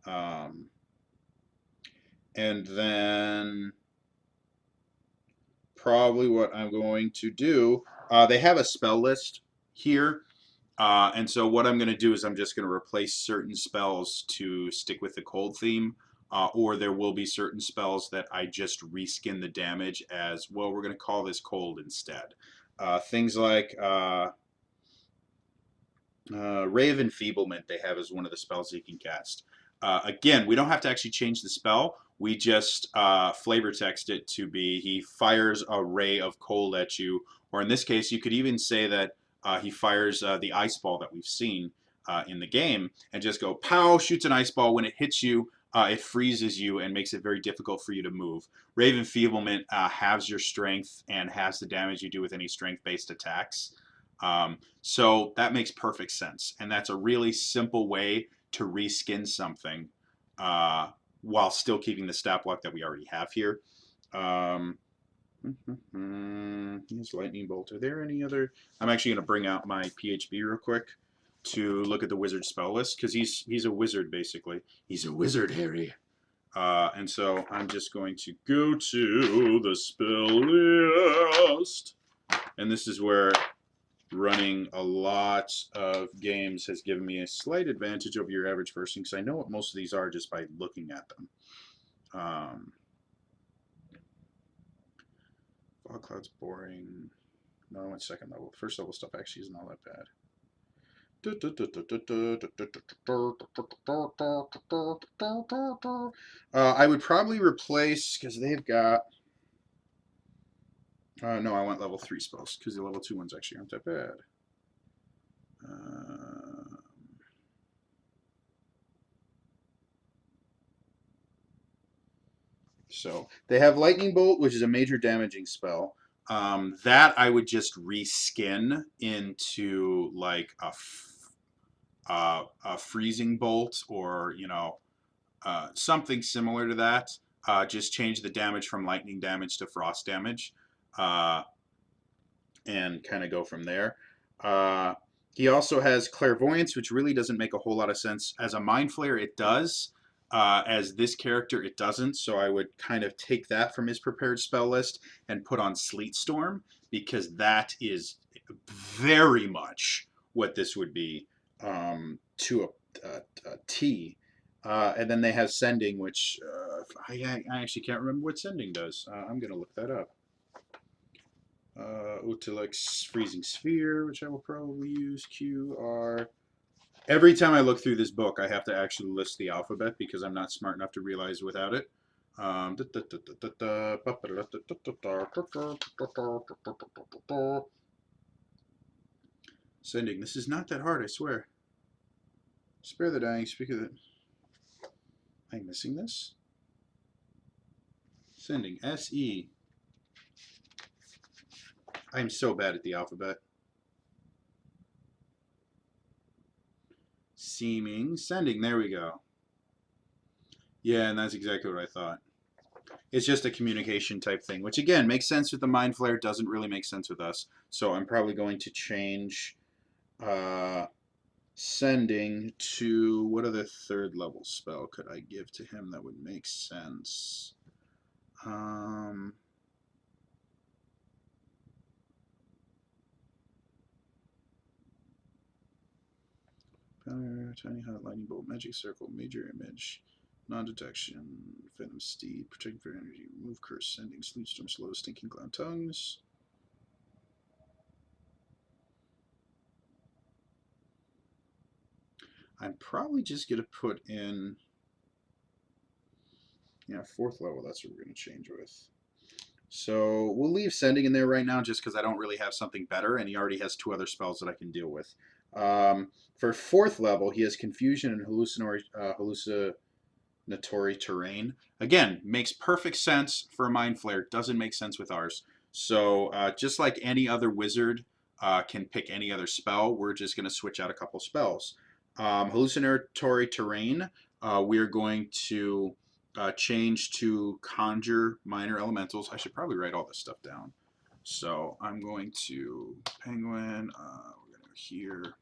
Speaker 1: And then probably what I'm going to do, they have a spell list here. And so what I'm going to do is I'm just going to replace certain spells to stick with the cold theme. Or there will be certain spells that I just reskin the damage as, well, we're going to call this cold instead. Things like Ray of Enfeeblement they have as one of the spells you can cast. Again, we don't have to actually change the spell. We just flavor text it to be he fires a ray of cold at you. Or in this case, you could even say that he fires the ice ball that we've seen in the game and just go, pow, shoots an ice ball. When it hits you, it freezes you and makes it very difficult for you to move. Ray of Enfeeblement halves your strength and has the damage you do with any strength-based attacks. So that makes perfect sense. And that's a really simple way to reskin something while still keeping the stat block that we already have here. Here's Lightning Bolt. Are there any other? I'm actually going to bring out my PHB real quick to look at the wizard spell list because he's a wizard basically. He's a wizard, Harry. And so I'm just going to go to the spell list, and this is where running a lot of games has given me a slight advantage over your average person because I know what most of these are just by looking at them. Fog Cloud's boring. No, I went second level. First level stuff actually isn't all that bad. I would probably replace, because they've got... no, I want level 3 spells, because the level 2 ones actually aren't that bad. So they have Lightning Bolt, which is a major damaging spell. That I would just reskin into like a freezing bolt, or something similar to that. Just change the damage from lightning damage to frost damage, and kind of go from there. He also has Clairvoyance, which really doesn't make a whole lot of sense. As a Mind Flayer, it does. As this character, it doesn't. So I would kind of take that from his prepared spell list and put on Sleet Storm, because that is very much what this would be, to a T. And then they have Sending, which I actually can't remember what Sending does. I'm going to look that up. Utilix Freezing Sphere, which I will probably use. Q, R. Every time I look through this book, I have to actually list the alphabet because I'm not smart enough to realize without it. Sending. This is not that hard, I swear. Spare the dying. Speak of it. Am I missing this? Sending. S-E. I'm so bad at the alphabet. Seeming. Sending. There we go. Yeah, and that's exactly what I thought. It's just a communication type thing, which again makes sense with the Mind Flayer, doesn't really make sense with us. So I'm probably going to change Sending to, what other third level spell could I give to him that would make sense? Tiny Hot, Lightning Bolt, Magic Circle, Major Image, Non-Detection, Venom Steed, Protect for Energy, Remove Curse, Sending, Sleep Storm, Slow, Stinking Cloud Tongues. I'm probably just going to put in, yeah, 4th level, that's what we're going to change with. So we'll leave Sending in there right now just because I don't really have something better, and he already has 2 other spells that I can deal with. For 4th level, he has Confusion and Hallucinatory Terrain. Again, makes perfect sense for a Mind Flayer. Doesn't make sense with ours. So just like any other wizard can pick any other spell, we're just going to switch out a couple spells. Hallucinatory Terrain, we're going to change to Conjure Minor Elementals. I should probably write all this stuff down. So I'm going to Penguin. We're going to go here.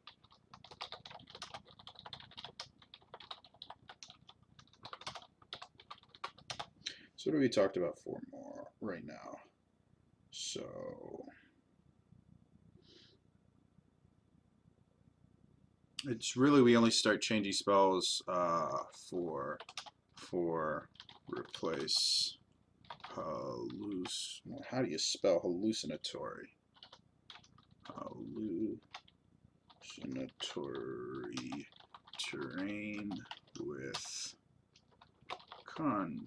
Speaker 1: So what have we talked about 4 more right now? So it's really, we only start changing spells for replace how do you spell hallucinatory? Hallucinatory terrain with Conjure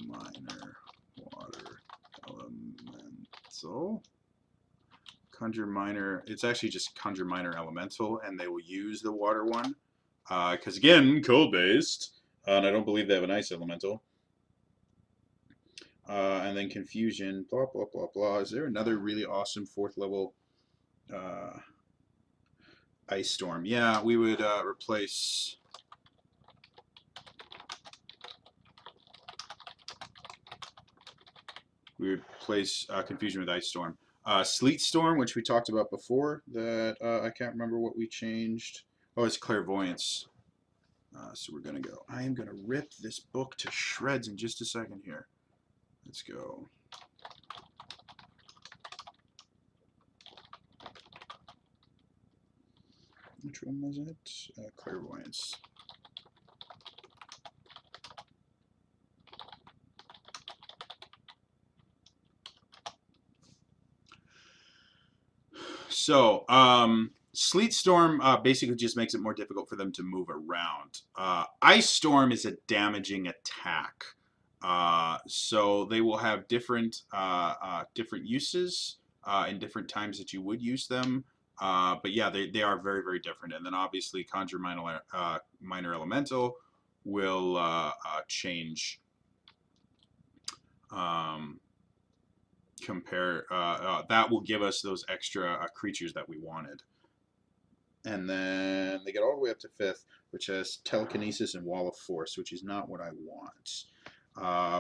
Speaker 1: Minor Water Elemental. Conjure Minor, it's actually just Conjure Minor Elemental, and they will use the water one. Because again, cold-based, and I don't believe they have an ice elemental. And then Confusion, blah, blah, blah, blah. Is there another really awesome 4th level Ice Storm? Yeah, we would replace... We replace Confusion with Ice Storm. Sleet Storm, which we talked about before, that I can't remember what we changed. Oh, it's Clairvoyance. So we're going to go. I am going to rip this book to shreds in just a second here. Let's go. Which one was it? Clairvoyance. So, Sleet Storm basically just makes it more difficult for them to move around. Ice Storm is a damaging attack. So they will have different different uses in different times that you would use them. But yeah, they are very, very different. And then obviously Conjure Minor Elemental will change that will give us those extra creatures that we wanted. And then they get all the way up to 5th, which has Telekinesis and Wall of Force, which is not what I want.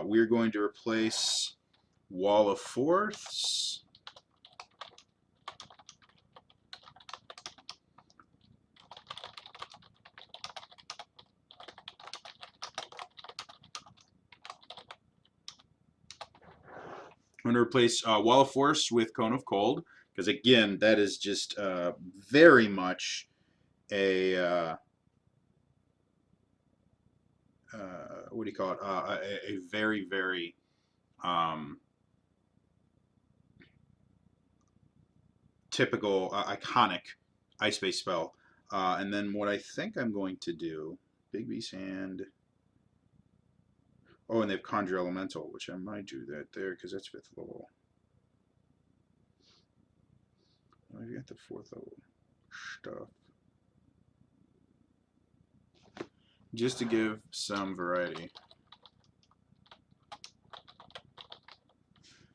Speaker 1: We're going to replace Wall of Force. I'm going to replace Wall of Force with Cone of Cold, because again, that is just very much a what do you call it? A very, very typical, iconic ice-based spell. And then what I think I'm going to do, Big Beast Hand. Oh, and they have Conjure Elemental, which I might do that there because that's 5th level. I've got the 4th level stuff. Just to give some variety.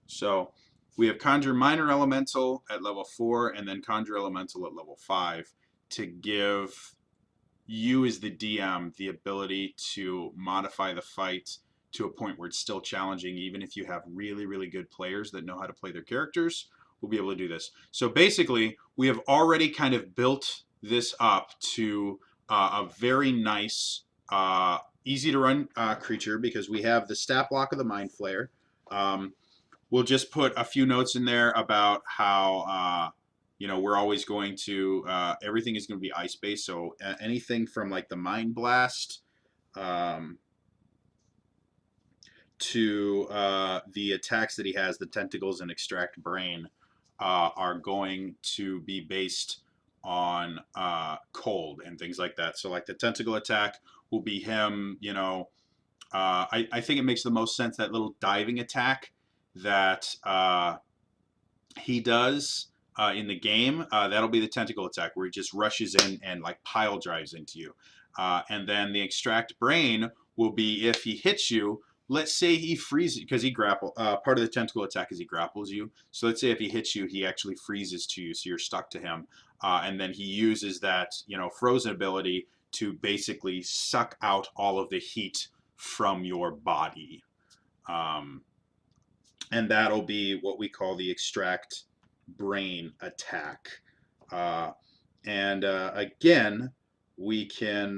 Speaker 1: So we have Conjure Minor Elemental at level 4 and then Conjure Elemental at level 5 to give you as the DM the ability to modify the fight to a point where it's still challenging, even if you have really, really good players that know how to play their characters. We'll be able to do this. So basically, we have already kind of built this up to a very nice, easy to run creature because we have the stat block of the Mind Flayer. We'll just put a few notes in there about how you know, we're always going to everything is going to be ice based. So anything from like the Mind Blast to the attacks that he has, the Tentacles and Extract Brain, are going to be based on cold and things like that. So like the Tentacle attack will be him, you know, I think it makes the most sense, that little diving attack that he does in the game. That'll be the Tentacle attack where he just rushes in and like pile drives into you. And then the Extract Brain will be if he hits you. Let's say he freezes, because he grapple. Part of the Tentacle attack is he grapples you. So let's say if he hits you, he actually freezes to you, so you're stuck to him. And then he uses that, you know, frozen ability to basically suck out all of the heat from your body. And that'll be what we call the Extract Brain attack. And again, we can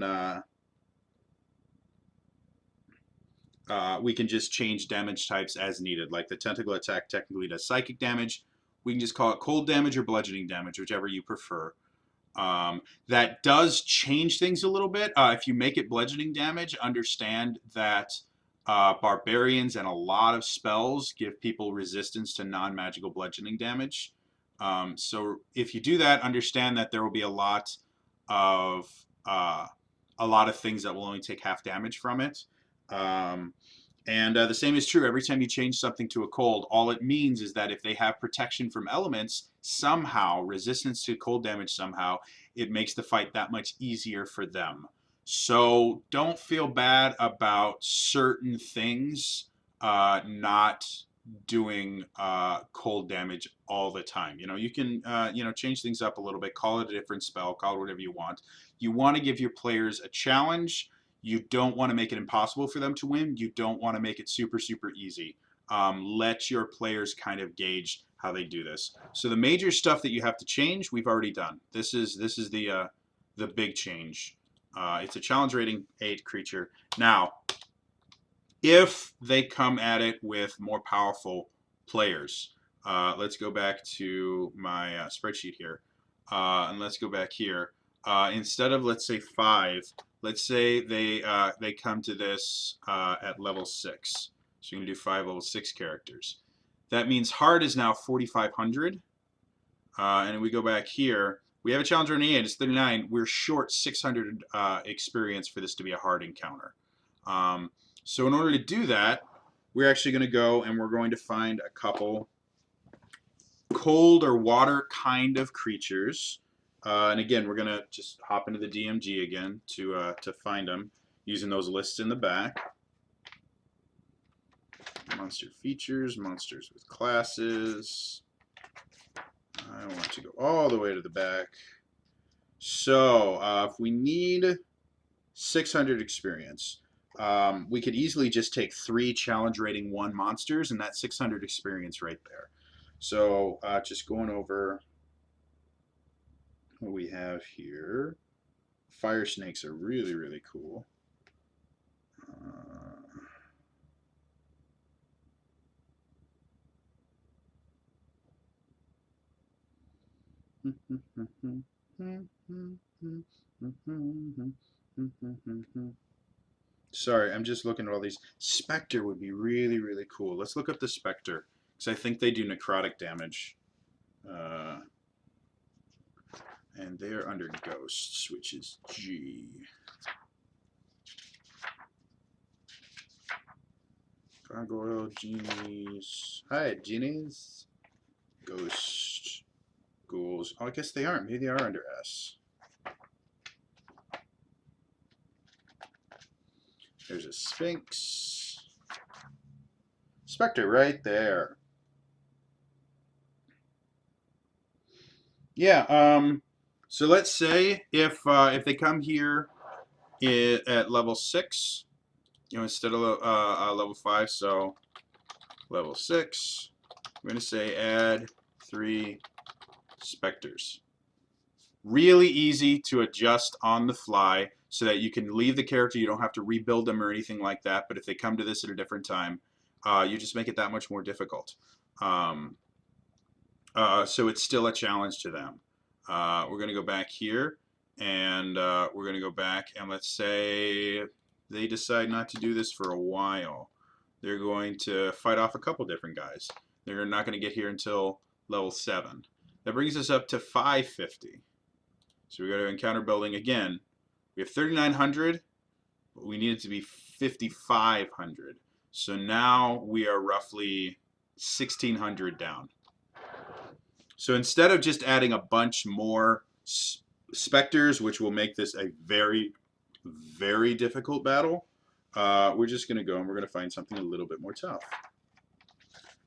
Speaker 1: just change damage types as needed. Like the Tentacle attack technically does psychic damage. We can just call it cold damage or bludgeoning damage, whichever you prefer. That does change things a little bit. If you make it bludgeoning damage, understand that barbarians and a lot of spells give people resistance to non-magical bludgeoning damage. So if you do that, understand that there will be a lot of things that will only take half damage from it. And the same is true every time you change something to a cold. All it means is that if they have protection from elements, somehow, resistance to cold damage somehow, it makes the fight that much easier for them. So don't feel bad about certain things not doing cold damage all the time. You know, you can you know, change things up a little bit, call it a different spell, call it whatever you want. You want to give your players a challenge. You don't want to make it impossible for them to win. You don't want to make it super, super easy. let your players kind of gauge how they do this. So the major stuff that you have to change, we've already done. This is the big change. It's a challenge rating 8 creature. Now, if they come at it with more powerful players, let's go back to my spreadsheet here, and let's go back here. Instead of, let's say 5, let's say they come to this at level 6. So you're going to do 5 level 6 characters. That means hard is now 4,500. And we go back here. We have a challenge rating 8. It's 39. We're short 600 experience for this to be a hard encounter. So in order to do that, we're actually going to go and we're going to find a couple cold or water kind of creatures. And again, we're going to just hop into the DMG again to find them using those lists in the back. Monster features, monsters with classes. I want to go all the way to the back. So if we need 600 experience, we could easily just take 3 challenge rating 1 monsters, and that's 600 experience right there. So just going over what we have here. Fire snakes are really, really cool. Sorry, I'm just looking at all these. Spectre would be really, really cool. Let's look up the Spectre, because I think they do necrotic damage. And they're under Ghosts, which is G. Gargoyle, Genies. Hi, Genies. Ghost. Ghouls. Oh, I guess they aren't. Maybe they are under S. There's a Sphinx. Spectre right there. Yeah, so let's say if they come here at level 6, instead of level 5, so level 6, we're going to say add 3 specters. Really easy to adjust on the fly so that you can leave the character. You don't have to rebuild them or anything like that, but if they come to this at a different time, you just make it that much more difficult. So it's still a challenge to them. We're going to go back here, and we're going to go back, and let's say they decide not to do this for a while. They're going to fight off a couple different guys. They're not going to get here until level 7. That brings us up to 550. So we go to encounter building again. We have 3,900, but we need it to be 5,500. So now we are roughly 1,600 down. So instead of just adding a bunch more specters, which will make this a very, very difficult battle, we're just going to go and we're going to find something a little bit more tough.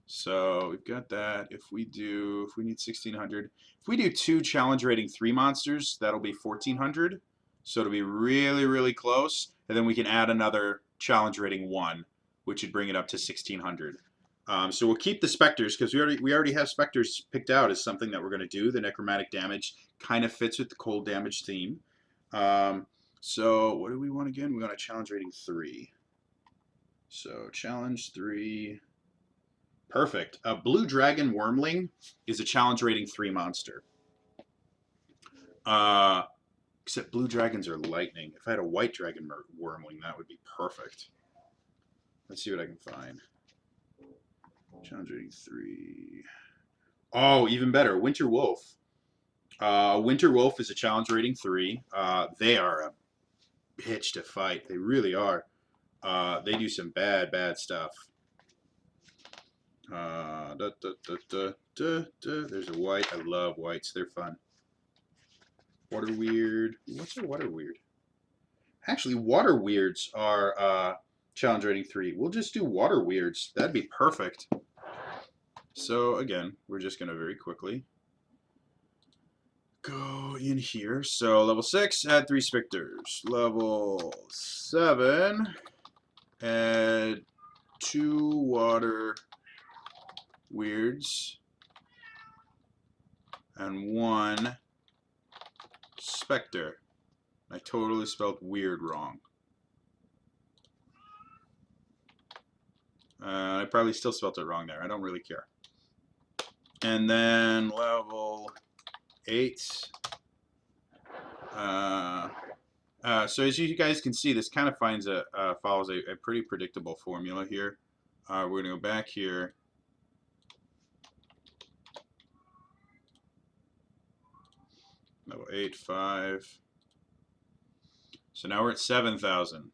Speaker 1: So we've got that. If we need 1,600, if we do 2 challenge rating 3 monsters, that'll be 1,400. So it'll be really, really close. And then we can add another challenge rating 1, which would bring it up to 1,600. So we'll keep the specters because we already have specters picked out as something that we're going to do. The necromantic damage kind of fits with the cold damage theme. So what do we want again? We want a challenge rating 3. So challenge 3. Perfect. A blue dragon wormling is a challenge rating 3 monster. Except blue dragons are lightning. If I had a white dragon wormling, that would be perfect. Let's see what I can find. Challenge rating 3. Oh, even better. Winter Wolf. Winter Wolf is a challenge rating 3. They are a bitch to fight. They really are. They do some bad, bad stuff. There's a white. I love whites. They're fun. Water Weird. What's a Water Weird? Actually, Water Weirds are challenge rating 3. We'll just do Water Weirds. That'd be perfect. So again, we're just going to very quickly go in here. So level 6, add 3 specters. Level 7, add 2 water weirds, and 1 specter. I totally spelled weird wrong. I probably still spelled it wrong there. I don't really care. And then level 8. So as you guys can see, this kind of follows a pretty predictable formula here. We're going to go back here. Level 8, 5. So now we're at 7,000.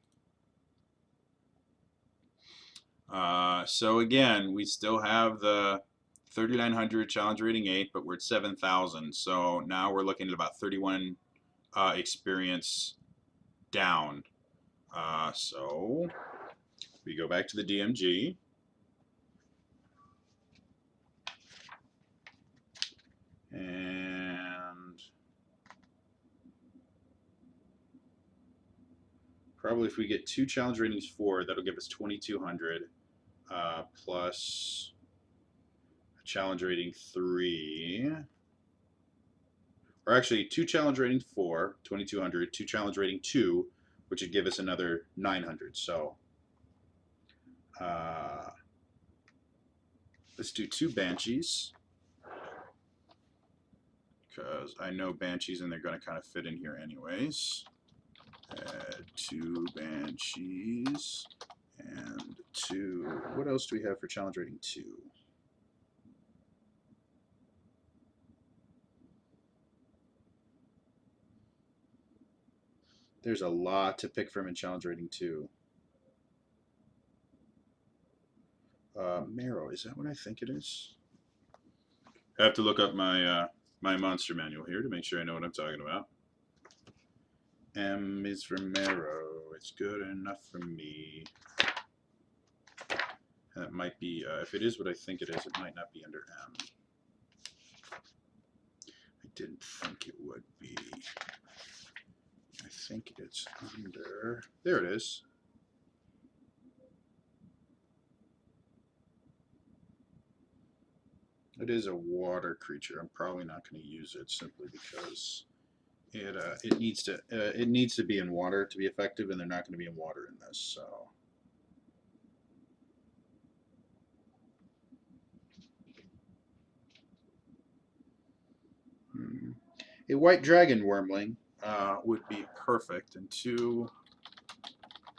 Speaker 1: So again, we still have the 3,900 challenge rating 8, but we're at 7,000. So now we're looking at about 31 experience down. So we go back to the DMG. And probably if we get 2 challenge ratings 4, that'll give us 2,200 plus a challenge rating 3. Or actually, 2 challenge rating 4, 2,200, 2 challenge rating 2, which would give us another 900. So let's do 2 Banshees, because I know Banshees and they're going to kind of fit in here anyways. Add 2 Banshees and 2. What else do we have for challenge rating 2? There's a lot to pick from in challenge rating 2. Marrow, is that what I think it is? I have to look up my my monster manual here to make sure I know what I'm talking about. M is for marrow. It's good enough for me. And it might be, if it is what I think it is, it might not be under M. I didn't think it would be. I think it's under, there it is. It is a water creature. I'm probably not going to use it simply because it needs to be in water to be effective, and they're not going to be in water in this. So a white dragon wormling would be perfect, and 2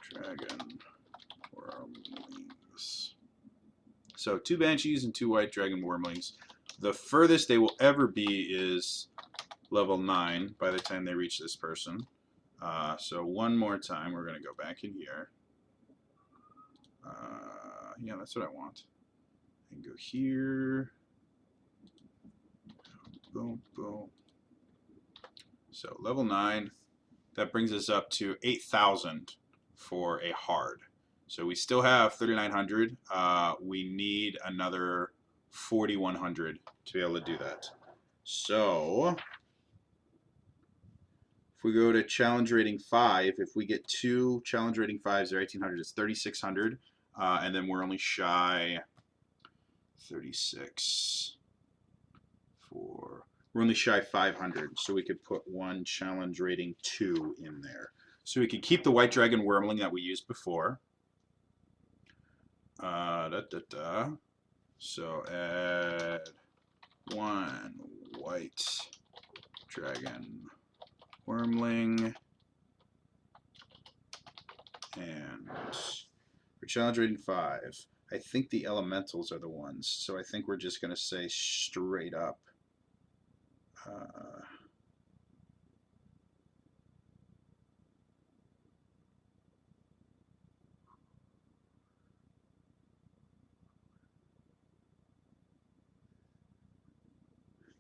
Speaker 1: dragon wormlings. So 2 banshees and 2 white dragon wormlings. The furthest they will ever be is level 9 by the time they reach this person. So one more time, we're going to go back in here. Yeah, that's what I want. And go here. Boom, boom. So level 9, that brings us up to 8,000 for a hard. So we still have 3,900. We need another 4,100 to be able to do that. So if we go to challenge rating 5, if we get 2 challenge rating 5s, they're 1,800, it's 3,600. And then we're only shy 36 for, we're only shy 500. So we could put 1 challenge rating 2 in there. So we could keep the white dragon wormling that we used before. So add 1 white dragon wormling, and for challenge rating 5, I think the elementals are the ones. So I think we're just going to say straight up.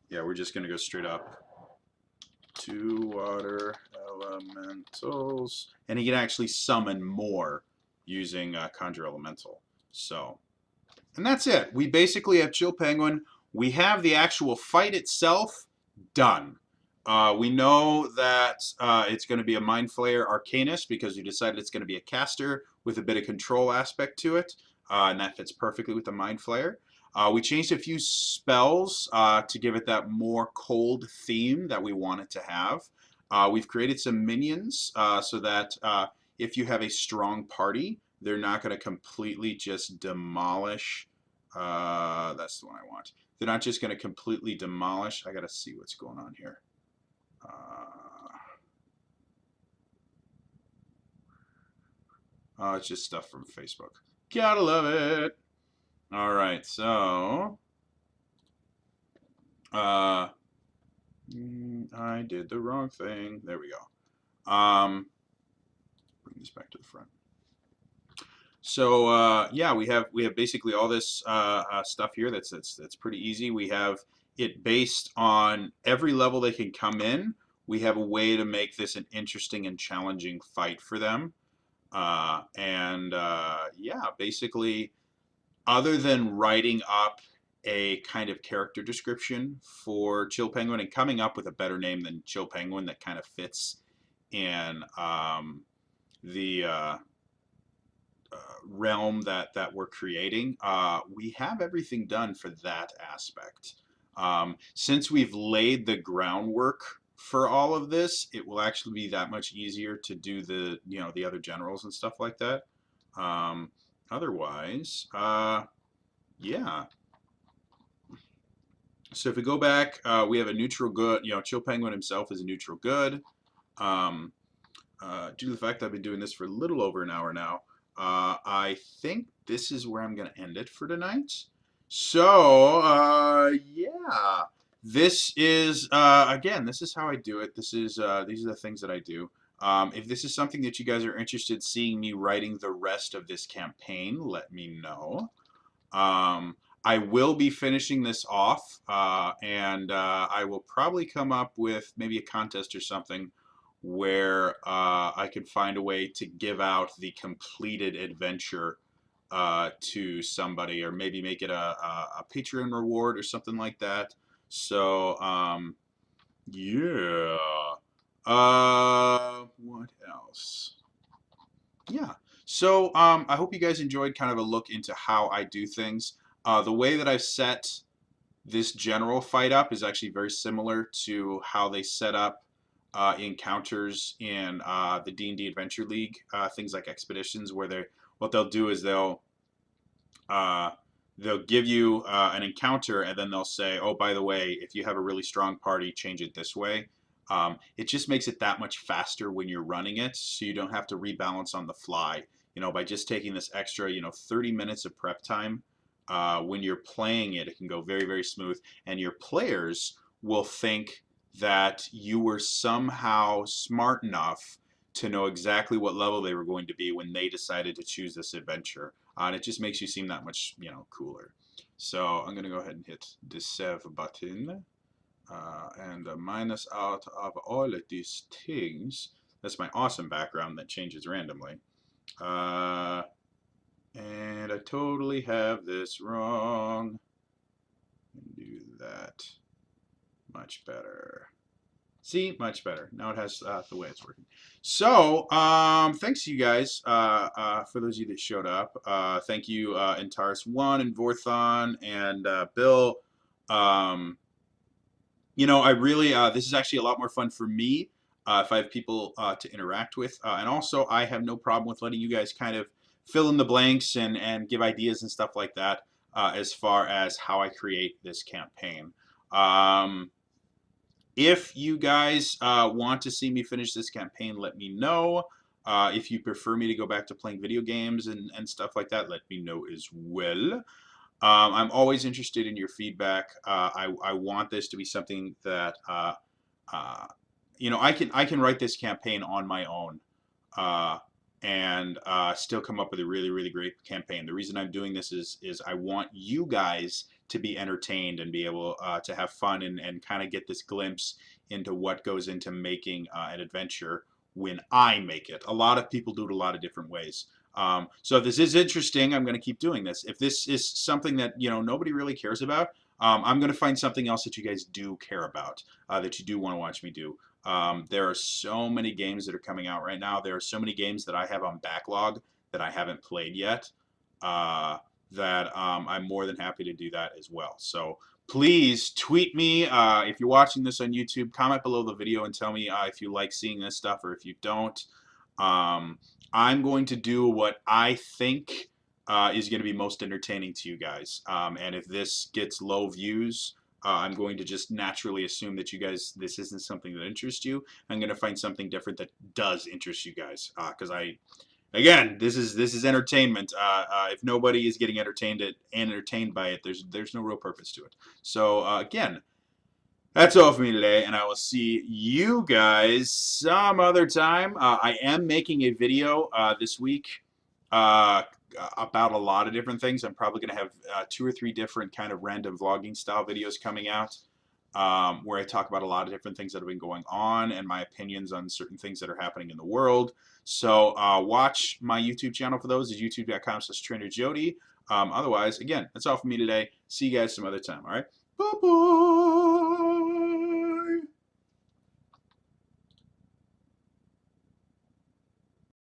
Speaker 1: Yeah, we're just going to go straight up. 2 water elementals. And he can actually summon more using Conjure Elemental. So, and that's it. We basically have Chill Penguin. We have the actual fight itself done. We know that it's going to be a Mind Flayer Arcanist because we decided it's going to be a caster with a bit of control aspect to it. And that fits perfectly with the Mind Flayer. We changed a few spells to give it that more cold theme that we want it to have. We've created some minions so that if you have a strong party, they're not going to completely just demolish. That's the one I want. They're not just going to completely demolish. I got to see what's going on here. Oh, it's just stuff from Facebook. Gotta love it. All right, so I did the wrong thing. There we go. Bring this back to the front. So yeah, we have basically all this stuff here. That's pretty easy. We have it based on every level they can come in. We have a way to make this an interesting and challenging fight for them. Yeah, basically, other than writing up a kind of character description for Chill Penguin and coming up with a better name than Chill Penguin that kind of fits in the realm that we're creating, we have everything done for that aspect. Since we've laid the groundwork for all of this, it will actually be that much easier to do the the other generals and stuff like that. Otherwise, yeah. So if we go back, we have a neutral good. Chill Penguin himself is a neutral good. Due to the fact that I've been doing this for a little over an hour now, I think this is where I'm going to end it for tonight. So, yeah. This is, again, this is how I do it. These are the things that I do. If this is something that you guys are interested in seeing me writing the rest of this campaign, let me know. I will be finishing this off, and I will probably come up with maybe a contest or something where I could find a way to give out the completed adventure to somebody, or maybe make it a Patreon reward or something like that. So, yeah. What else? Yeah. So, I hope you guys enjoyed kind of a look into how I do things. The way that I've set this general fight up is actually very similar to how they set up encounters in the D&D Adventure League, things like expeditions, where what they'll do is they'll give you an encounter, and then they'll say, oh, by the way, if you have a really strong party, change it this way. It just makes it that much faster when you're running it, so you don't have to rebalance on the fly. By just taking this extra, 30 minutes of prep time, when you're playing it, it can go very, very smooth, and your players will think that you were somehow smart enough to know exactly what level they were going to be when they decided to choose this adventure. And it just makes you seem that much, cooler. So I'm going to go ahead and hit the save button and minus out of all of these things. That's my awesome background that changes randomly. And I totally have this wrong. Do that. Much better. See, much better. Now it has the way it's working. So, thanks you guys for those of you that showed up. Thank you, Antares1 and Vorthon and Bill. I really, this is actually a lot more fun for me if I have people to interact with. And also, I have no problem with letting you guys kind of fill in the blanks and give ideas and stuff like that as far as how I create this campaign. If you guys want to see me finish this campaign, let me know. If you prefer me to go back to playing video games and stuff like that, let me know as well. I'm always interested in your feedback. I want this to be something that I can write this campaign on my own and still come up with a really, really great campaign. The reason I'm doing this is I want you guys to be entertained and be able to have fun and kind of get this glimpse into what goes into making an adventure when I make it. A lot of people do it a lot of different ways. So if this is interesting, I'm going to keep doing this. If this is something that nobody really cares about, I'm going to find something else that you guys do care about, that you do want to watch me do. There are so many games that are coming out right now. There are so many games that I have on backlog that I haven't played yet. that I'm more than happy to do that as well. So please tweet me if you're watching this on YouTube. Comment below the video and tell me if you like seeing this stuff or if you don't. Um, I'm going to do what I think is going to be most entertaining to you guys. And if this gets low views, I'm going to just naturally assume that you guys, this isn't something that interests you. I'm going to find something different that does interest you guys. Because again, this is entertainment. If nobody is getting entertained by it, there's no real purpose to it. So again, that's all for me today, and I will see you guys some other time. I am making a video this week uh, about a lot of different things. I'm probably going to have 2 or 3 different kind of random vlogging style videos coming out where I talk about a lot of different things that have been going on and my opinions on certain things that are happening in the world. So watch my YouTube channel for those. It's youtube.com/trainerjody. Otherwise, again, that's all for me today. See you guys some other time. All right? Bye-bye.